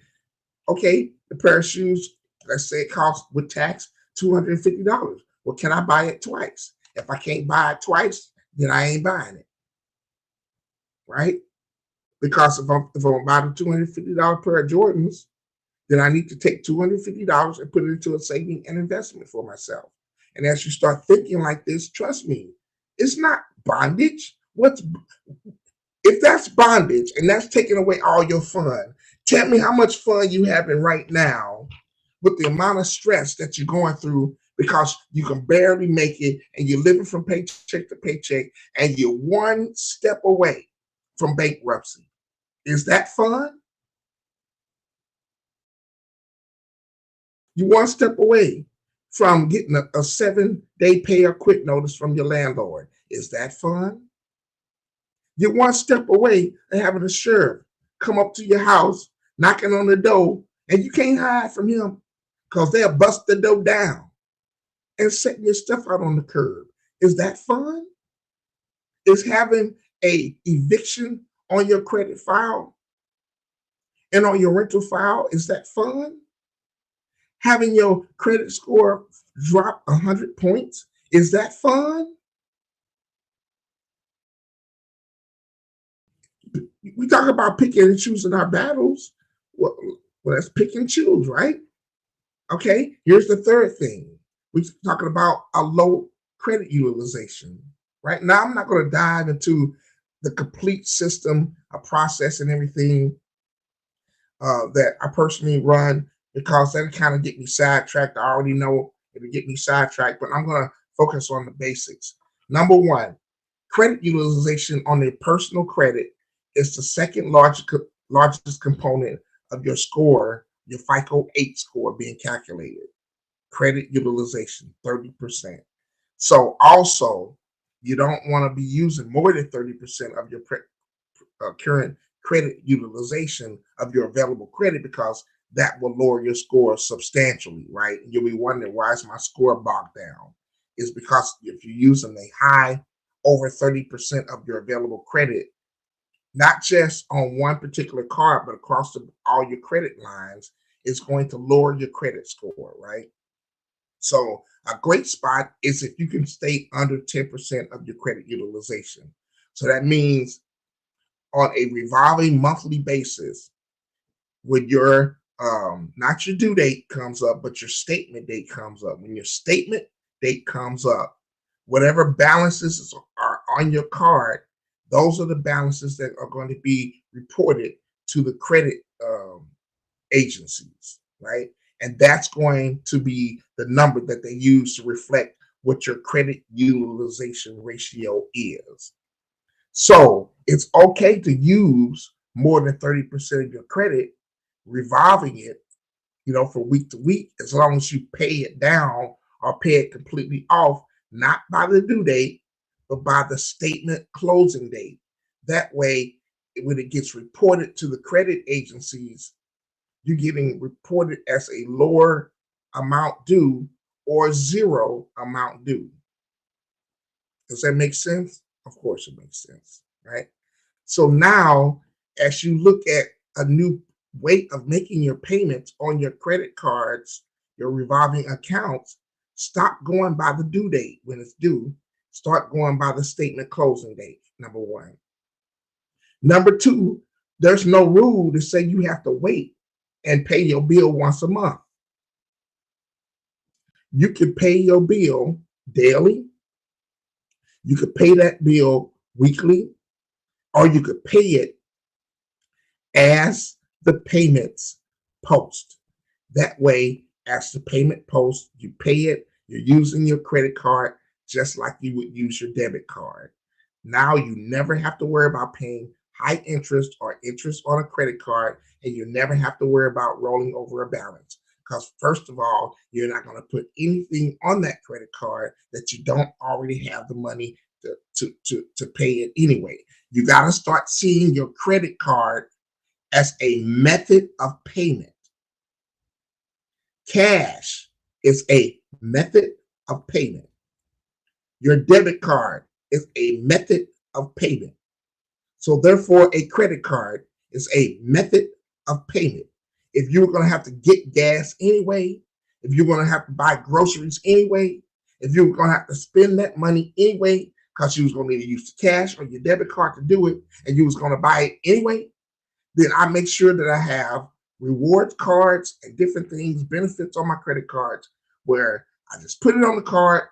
okay, the pair of shoes, let's say it costs with tax $250. Well, can I buy it twice? If I can't buy it twice, then I ain't buying it, right? Because if I'm buying a $250 pair of Jordans, then I need to take $250 and put it into a saving and investment for myself. And as you start thinking like this, trust me, it's not bondage. If that's bondage and that's taking away all your fun? Tell me how much fun you having right now with the amount of stress that you're going through because you can barely make it and you're living from paycheck to paycheck and you're one step away from bankruptcy. Is that fun? You're one step away from getting a 7-day pay or quit notice from your landlord. Is that fun? You're one step away and having a sheriff come up to your house knocking on the door, and you can't hide from him because they'll bust the door down and set your stuff out on the curb. Is that fun? Is having a eviction on your credit file and on your rental file, is that fun? Having your credit score drop 100 points, is that fun? We talk about picking and choosing our battles. Well, let's pick and choose, right? Okay, here's the third thing. We're talking about a low credit utilization. Right now, I'm not going to dive into the complete system, a process, and everything that I personally run because that kind of get me sidetracked. I already know it'll get me sidetracked, but I'm going to focus on the basics. Number one, credit utilization on a personal credit is the second largest component of your score, your FICO 8 score being calculated. Credit utilization, 30%. So also, you don't want to be using more than 30% of your current credit utilization of your available credit because that will lower your score substantially, right? And you'll be wondering, why is my score bogged down? It's because if you're using a high over 30% of your available credit, not just on one particular card, but across all your credit lines, it's going to lower your credit score, right? So a great spot is if you can stay under 10% of your credit utilization. So that means on a revolving monthly basis, when your not your due date comes up, but your statement date comes up. When your statement date comes up, whatever balances are on your card, those are the balances that are going to be reported to the credit agencies, right? And that's going to be the number that they use to reflect what your credit utilization ratio is. So it's okay to use more than 30% of your credit, revolving it, from week to week, as long as you pay it down or pay it completely off, not by the due date, but by the statement closing date. That way, when it gets reported to the credit agencies, you're getting reported as a lower amount due or zero amount due. Does that make sense? Of course it makes sense, right? So now, as you look at a new way of making your payments on your credit cards, your revolving accounts, stop going by the due date when it's due. Start going by the statement closing date, number one. Number two, there's no rule to say you have to wait and pay your bill once a month. You can pay your bill daily. You could pay that bill weekly, or you could pay it as the payments post. That way, as the payment post, you pay it, you're using your credit card just like you would use your debit card. Now you never have to worry about paying high interest or interest on a credit card, and you never have to worry about rolling over a balance. Because first of all, you're not going to put anything on that credit card that you don't already have the money to pay it anyway. You got to start seeing your credit card as a method of payment. Cash is a method of payment. Your debit card is a method of payment. So therefore, a credit card is a method of payment. If you're going to have to get gas anyway, if you're going to have to buy groceries anyway, if you're going to have to spend that money anyway, because you was going to need to use the cash or your debit card to do it, and you was going to buy it anyway, then I make sure that I have rewards cards and different things, benefits on my credit cards, where I just put it on the card.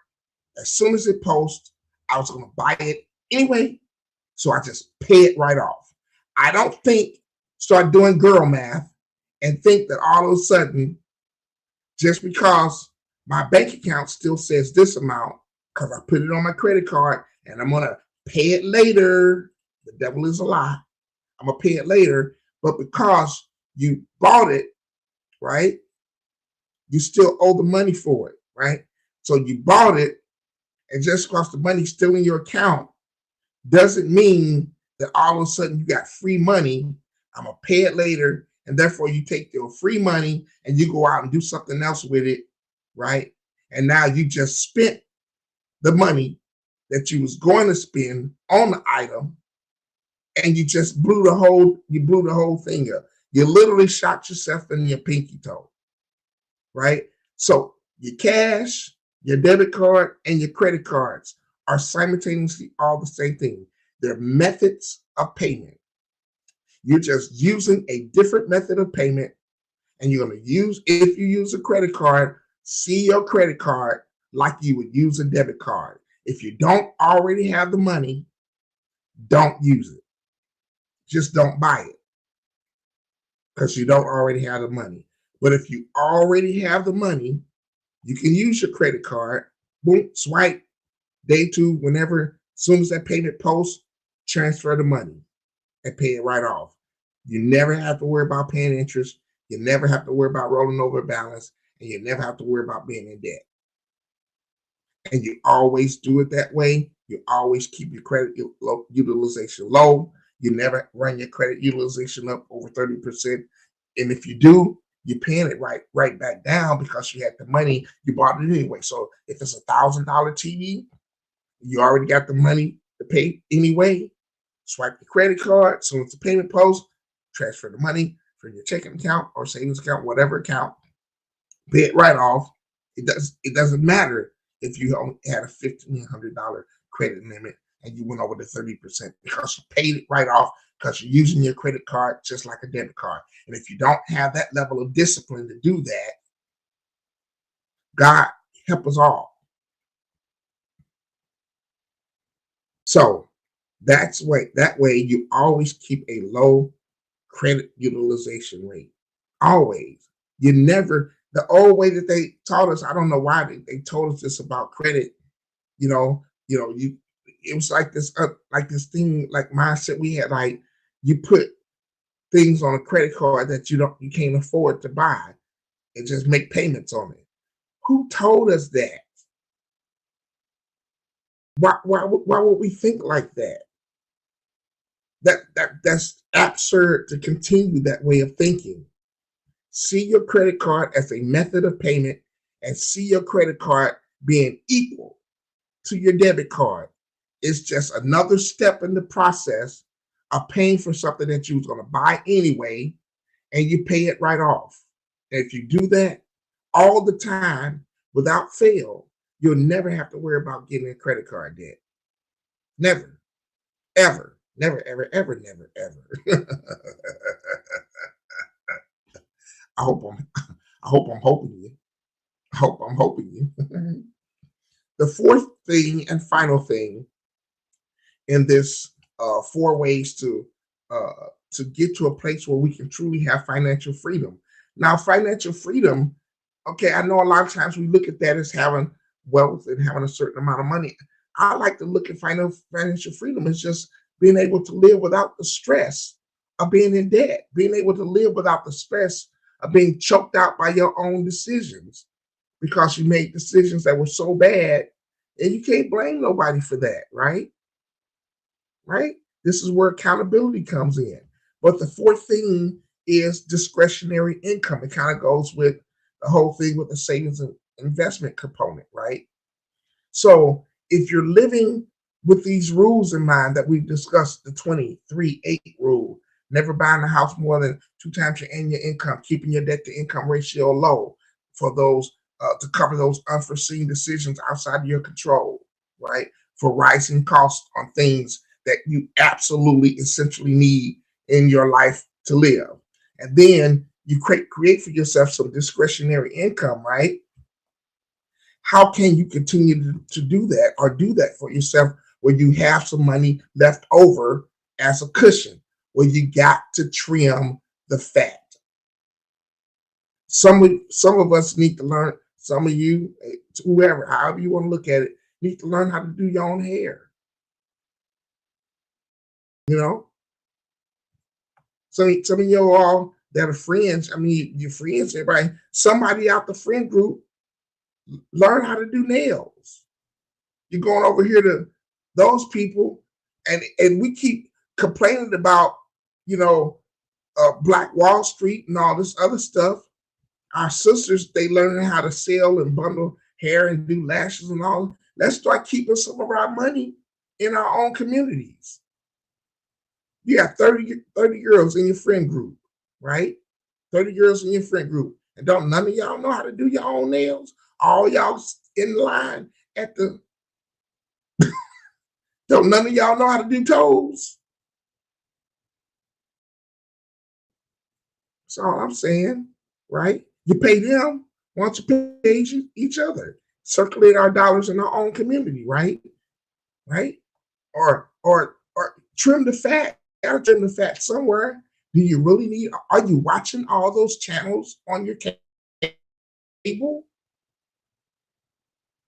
As soon as it posts, I was going to buy it anyway, so I just pay it right off. I don't start doing girl math and think that all of a sudden, just because my bank account still says this amount, because I put it on my credit card and I'm going to pay it later, the devil is a lie. I'm going to pay it later, but because you bought it, right, you still owe the money for it, right? So you bought it, and just because the money's still in your account doesn't mean that all of a sudden you got free money. I'm going to pay it later, and therefore you take your free money and you go out and do something else with it, right? And now you just spent the money that you was going to spend on the item, and you just blew the whole thing up. You literally shot yourself in your pinky toe, right? So your cash, your debit card, and your credit cards are simultaneously all the same thing. They're methods of payment. You're just using a different method of payment, and you're going to use, if you use a credit card, see your credit card like you would use a debit card. If you don't already have the money, don't use it. Just don't buy it because you don't already have the money. But if you already have the money, you can use your credit card. Boom, swipe, day two, whenever, as soon as that payment posts, transfer the money and pay it right off. You never have to worry about paying interest. You never have to worry about rolling over a balance, and you never have to worry about being in debt. And you always do it that way. You always keep your credit utilization low. You never run your credit utilization up over 30%. And if you do, you're paying it right back down because you had the money, you bought it anyway. So if it's $1,000 TV, you already got the money to pay anyway. Swipe the credit card. As soon as the payment posts, transfer the money from your checking account or savings account, whatever account, pay it right off. It doesn't matter if you only had a $1,500 credit limit and you went over the 30% because you paid it right off because you're using your credit card just like a debit card. And if you don't have that level of discipline to do that, God help us all. So that way you always keep a low credit utilization rate. Always. You never, the old way that they taught us, I don't know why they told us this about credit, you it was like this thing, like mindset we had, like you put things on a credit card that you can't afford to buy and just make payments on it. Who told us that? Why would we think like that? That's absurd to continue that way of thinking. See your credit card as a method of payment and see your credit card being equal to your debit card. It's just another step in the process of paying for something that you was going to buy anyway, and you pay it right off. And if you do that all the time without fail, you'll never have to worry about getting a credit card debt. Never, ever, never, ever, ever, never, ever. I hope I'm, I hope I'm hoping you. I hope I'm hoping you. The fourth thing and final thing in this four ways to get to a place where we can truly have financial freedom. Now, financial freedom, okay, I know a lot of times we look at that as having wealth and having a certain amount of money. I like to look at financial freedom as just being able to live without the stress of being in debt, being able to live without the stress of being choked out by your own decisions because you made decisions that were so bad, and you can't blame nobody for that, right? Right? This is where accountability comes in. But the fourth thing is discretionary income. It kind of goes with the whole thing with the savings and investment component, right? So if you're living with these rules in mind that we've discussed, the 23-8 rule, never buying a house more than 2 times your annual income, keeping your debt to income ratio low for those to cover those unforeseen decisions outside of your control, right? For rising costs on things that you absolutely essentially need in your life to live. And then you create for yourself some discretionary income, right? How can you continue to do that or do that for yourself where you have some money left over as a cushion, where you got to trim the fat? Some of us need to learn, some of you, whoever, however you want to look at it, need to learn how to do your own hair. You know, some of you all that are friends, I mean, your friends, everybody, somebody out the friend group, learn how to do nails. You're going over here to those people, and we keep complaining about, you know, Black Wall Street and all this other stuff. Our sisters, they learning how to sell and bundle hair and do lashes and all. Let's start keeping some of our money in our own communities. You got 30 girls in your friend group, right? 30 girls in your friend group. And don't none of y'all know how to do your own nails? All y'all in line at the, don't none of y'all know how to do toes? That's all I'm saying, right? You pay them, why don't you pay each other? Circulate our dollars in our own community, right? Right? Or trim the fat. Gotta trim the fat somewhere. Do you really need? Are you watching all those channels on your cable?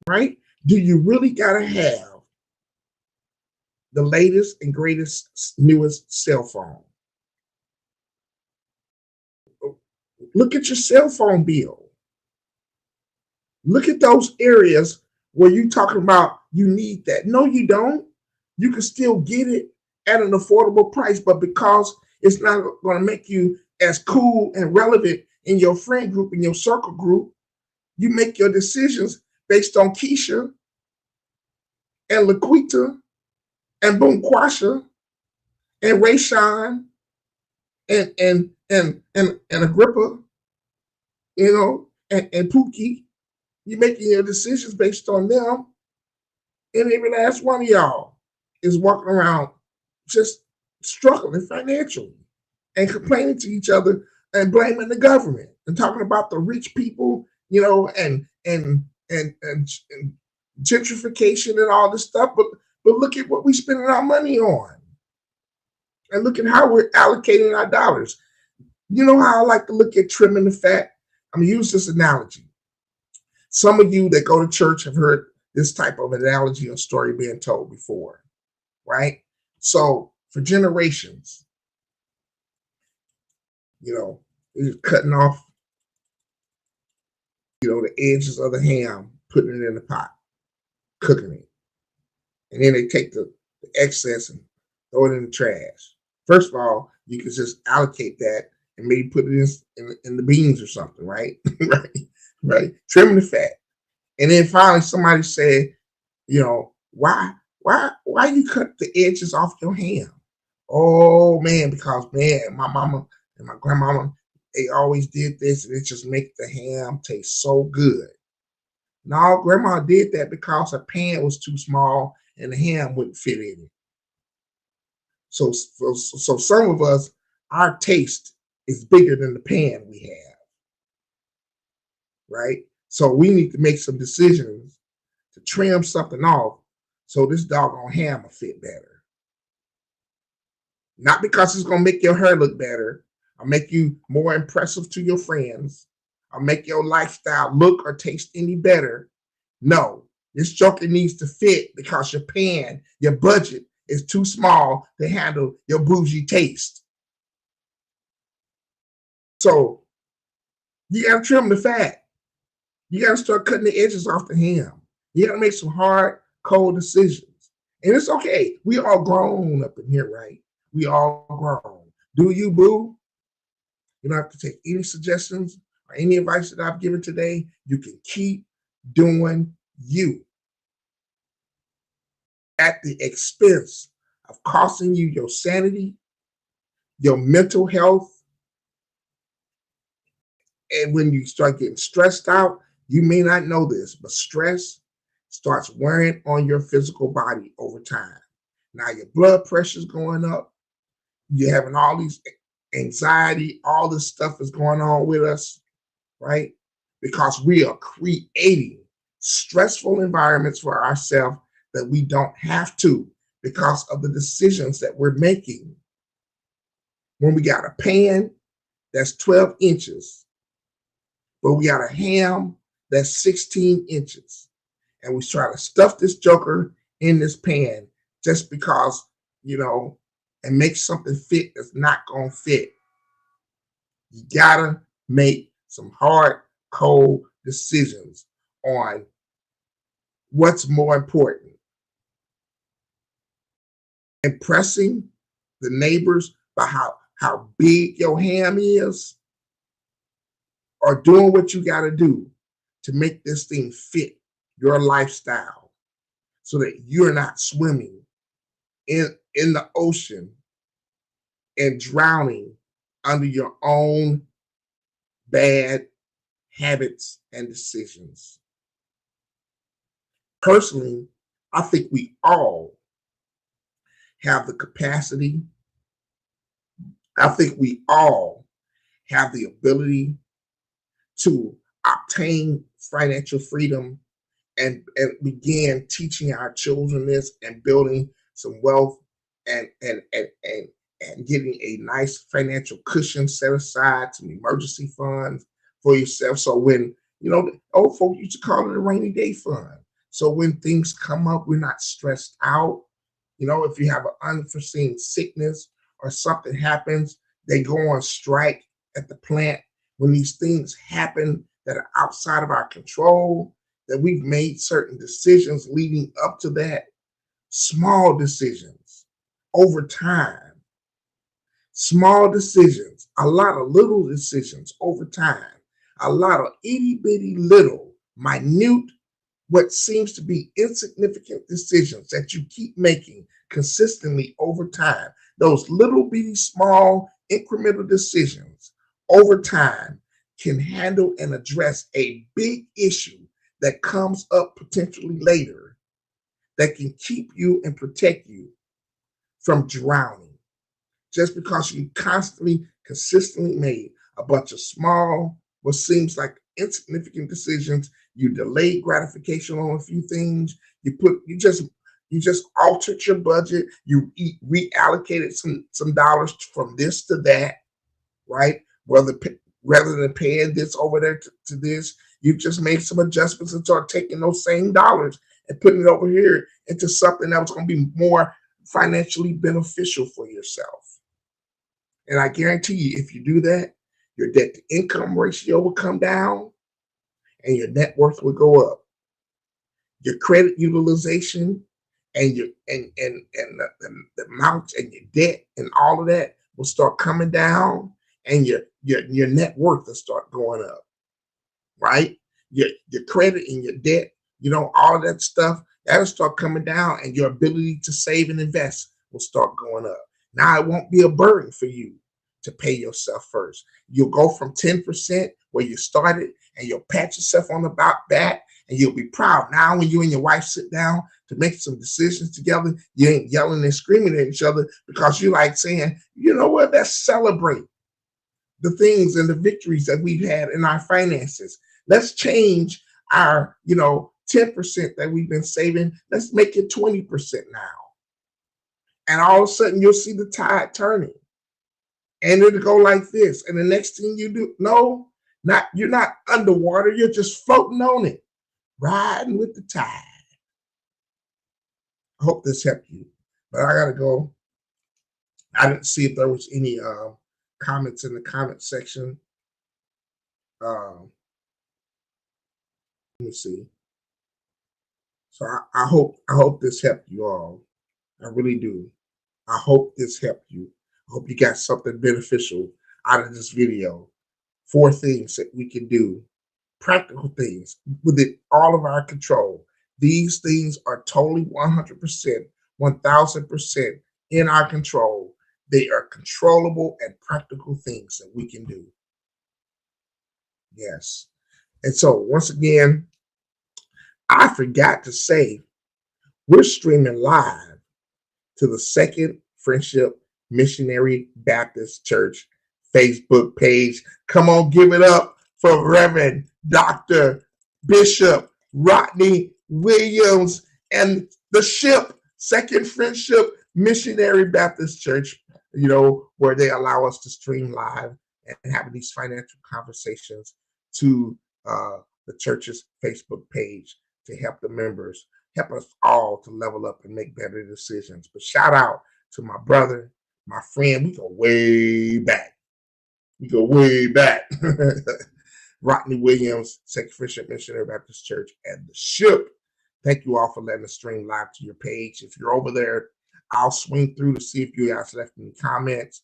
Right? Do you really gotta have the latest and greatest, newest cell phone? Look at your cell phone bill. Look at those areas where you talking about you need that. No, you don't. You can still get it at an affordable price, but because it's not going to make you as cool and relevant in your friend group, in your circle group, you make your decisions based on Keisha and Laquita and Boom Quasha and Rayshawn and Agrippa, and Pookie. You're making your decisions based on them, and every last one of y'all is walking around just struggling financially and complaining to each other and blaming the government and talking about the rich people, and gentrification and all this stuff. But look at what we spending our money on, and look at how we're allocating our dollars. You know how I like to look at trimming the fat? I'm gonna use this analogy. Some of you that go to church have heard this type of analogy or story being told before, right? So for generations, you're cutting off, the edges of the ham, putting it in the pot, cooking it. And then they take the excess and throw it in the trash. First of all, you can just allocate that and maybe put it in the beans or something, right? right. Trim the fat. And then finally somebody said, why you cut the edges off your ham? Oh man, because man, my mama and my grandmama, they always did this, and it just make the ham taste so good. No, grandma did that because her pan was too small and the ham wouldn't fit in it. So some of us, our taste is bigger than the pan we have, right? So we need to make some decisions to trim something off so this doggone ham will fit better. Not because it's going to make your hair look better or make you more impressive to your friends or make your lifestyle look or taste any better. No, this joker needs to fit because your pan, your budget is too small to handle your bougie taste. So you got to trim the fat. You got to start cutting the edges off the ham. You got to make some hard, cold decisions. And it's okay. We all grown up in here, right? We all grown. Do you, boo? You don't have to take any suggestions or any advice that I've given today. You can keep doing you at the expense of costing you your sanity, your mental health. And when you start getting stressed out, you may not know this, but stress starts wearing on your physical body over time. Now your blood pressure is going up. You're having all these anxiety, all this stuff is going on with us, right? Because we are creating stressful environments for ourselves that we don't have to because of the decisions that we're making. When we got a pan that's 12 inches, but we got a ham that's 16 inches, and we try to stuff this joker in this pan just because, and make something fit that's not going to fit. You got to make some hard, cold decisions on what's more important. Impressing the neighbors by how how big your ham is, or doing what you got to do to make this thing fit your lifestyle so that you're not swimming in the ocean and drowning under your own bad habits and decisions. Personally, I think we all have the capacity. I think we all have the ability to obtain financial freedom and began teaching our children this and building some wealth and getting a nice financial cushion set aside, some emergency funds for yourself. So when, old folks used to call it a rainy day fund. So when things come up, we're not stressed out. If you have an unforeseen sickness or something happens, they go on strike at the plant. When these things happen that are outside of our control, that we've made certain decisions leading up to that, small decisions over time, small decisions, a lot of little decisions over time, a lot of itty bitty little, minute, what seems to be insignificant decisions that you keep making consistently over time. Those little bitty small incremental decisions over time can handle and address a big issue that comes up potentially later, that can keep you and protect you from drowning. Just because you constantly, consistently made a bunch of small, what seems like insignificant decisions, you delayed gratification on a few things, you just altered your budget, you reallocated some dollars from this to that, right? Rather than paying this over there to this, you just made some adjustments and start taking those same dollars and putting it over here into something that was going to be more financially beneficial for yourself. And I guarantee you, if you do that, your debt to income ratio will come down and your net worth will go up. Your credit utilization and the amount and your debt and all of that will start coming down, and your net worth will start going up, right? Your credit and your debt, all of that stuff, that'll start coming down, and your ability to save and invest will start going up. Now it won't be a burden for you to pay yourself first. You'll go from 10% where you started, and you'll pat yourself on the back, and you'll be proud. Now when you and your wife sit down to make some decisions together, you ain't yelling and screaming at each other, because you like saying, you know what, let's celebrate the things and the victories that we've had in our finances. Let's change our, 10% that we've been saving. Let's make it 20% now. And all of a sudden you'll see the tide turning. And it'll go like this. And the next thing you do, you're not underwater, you're just floating on it, riding with the tide. I hope this helped you. But I gotta go. I didn't see if there was any comments in the comment section. Let me see. So I hope this helped you all. I really do. I hope this helped you. I hope you got something beneficial out of this video. 4 things that we can do, practical things within all of our control. These things are totally 100%, 1000% in our control. They are controllable and practical things that we can do. Yes. And so once again, I forgot to say, we're streaming live to the Second Friendship Missionary Baptist Church Facebook page. Come on, give it up for Reverend Dr. Bishop Rodney Williams and the ship, Second Friendship Missionary Baptist Church, where they allow us to stream live and have these financial conversations to the church's Facebook page to help the members, help us all to level up and make better decisions. But shout out to my brother, my friend. We go way back. Rodney Williams, Second Friendship Missionary Baptist Church, and the ship. Thank you all for letting us stream live to your page. If you're over there, I'll swing through to see if you guys left any comments.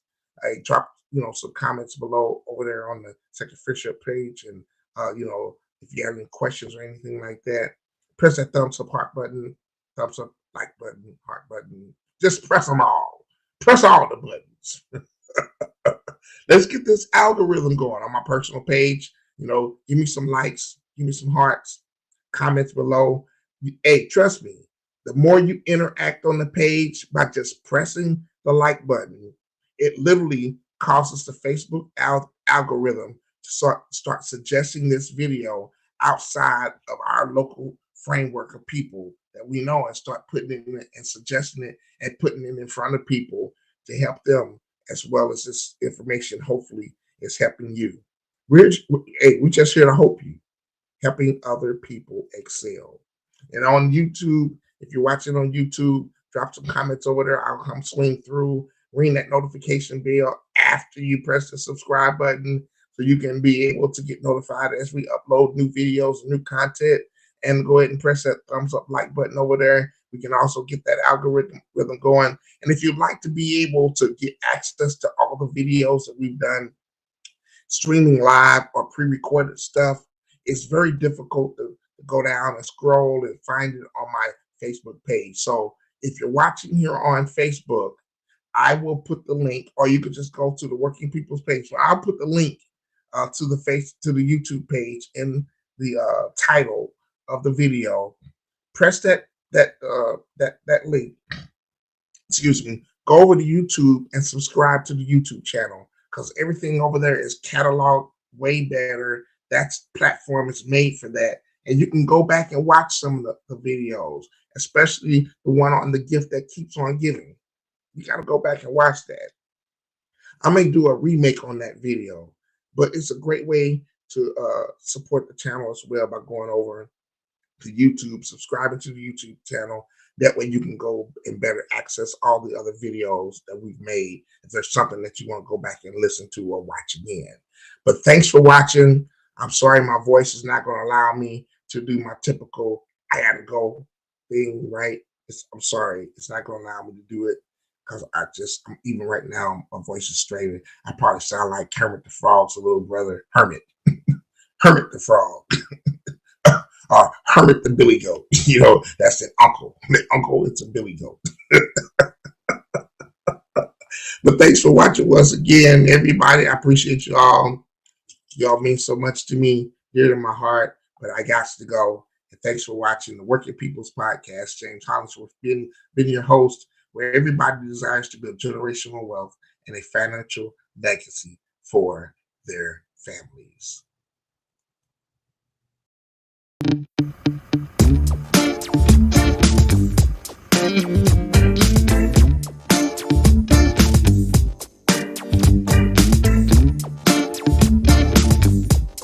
Drop some comments below over there on the Second Friendship page, and if you have any questions or anything like that, press that thumbs up, heart button, thumbs up, like button, heart button. Just press them all. Press all the buttons. Let's get this algorithm going on my personal page. Give me some likes, give me some hearts, comments below. Hey, trust me, the more you interact on the page by just pressing the like button, it literally causes the Facebook algorithm to start suggesting this video outside of our local framework of people that we know, and start putting it in and suggesting it and putting it in front of people to help them, as well as this information hopefully is helping you. We're just here to help you, helping other people excel. And on YouTube, if you're watching on YouTube, drop some comments over there. I'll come swing through, ring that notification bell after you press the subscribe button, so you can be able to get notified as we upload new videos, new content. And go ahead and press that thumbs up like button over there. We can also get that algorithm going. And if you'd like to be able to get access to all the videos that we've done, streaming live or pre-recorded stuff, it's very difficult to go down and scroll and find it on my Facebook page. So if you're watching here on Facebook, I will put the link, or you could just go to the Working People's page. So I'll put the link to the YouTube page in the title of the video. Press that link. Excuse me. Go over to YouTube and subscribe to the YouTube channel, because everything over there is cataloged way better. That platform is made for that. And you can go back and watch some of the videos, especially the one on the gift that keeps on giving. You got to go back and watch that. I may do a remake on that video, but it's a great way to support the channel as well by going over to YouTube, subscribing to the YouTube channel. That way you can go and better access all the other videos that we've made if there's something that you want to go back and listen to or watch again. But thanks for watching. I'm sorry my voice is not going to allow me to do my typical I gotta go thing, right? I'm sorry. It's not going to allow me to do it, because even right now, my voice is straining. I probably sound like Kermit the Frog's little brother, Hermit. Hermit the Frog. Or Hermit the Billy Goat. That's an uncle. The uncle, it's a Billy Goat. But thanks for watching once again, everybody. I appreciate you all. Y'all mean so much to me, dear to my heart. But I got to go. And thanks for watching the Working People's Podcast. James Hollingsworth, been your host, where everybody desires to build generational wealth and a financial legacy for their families.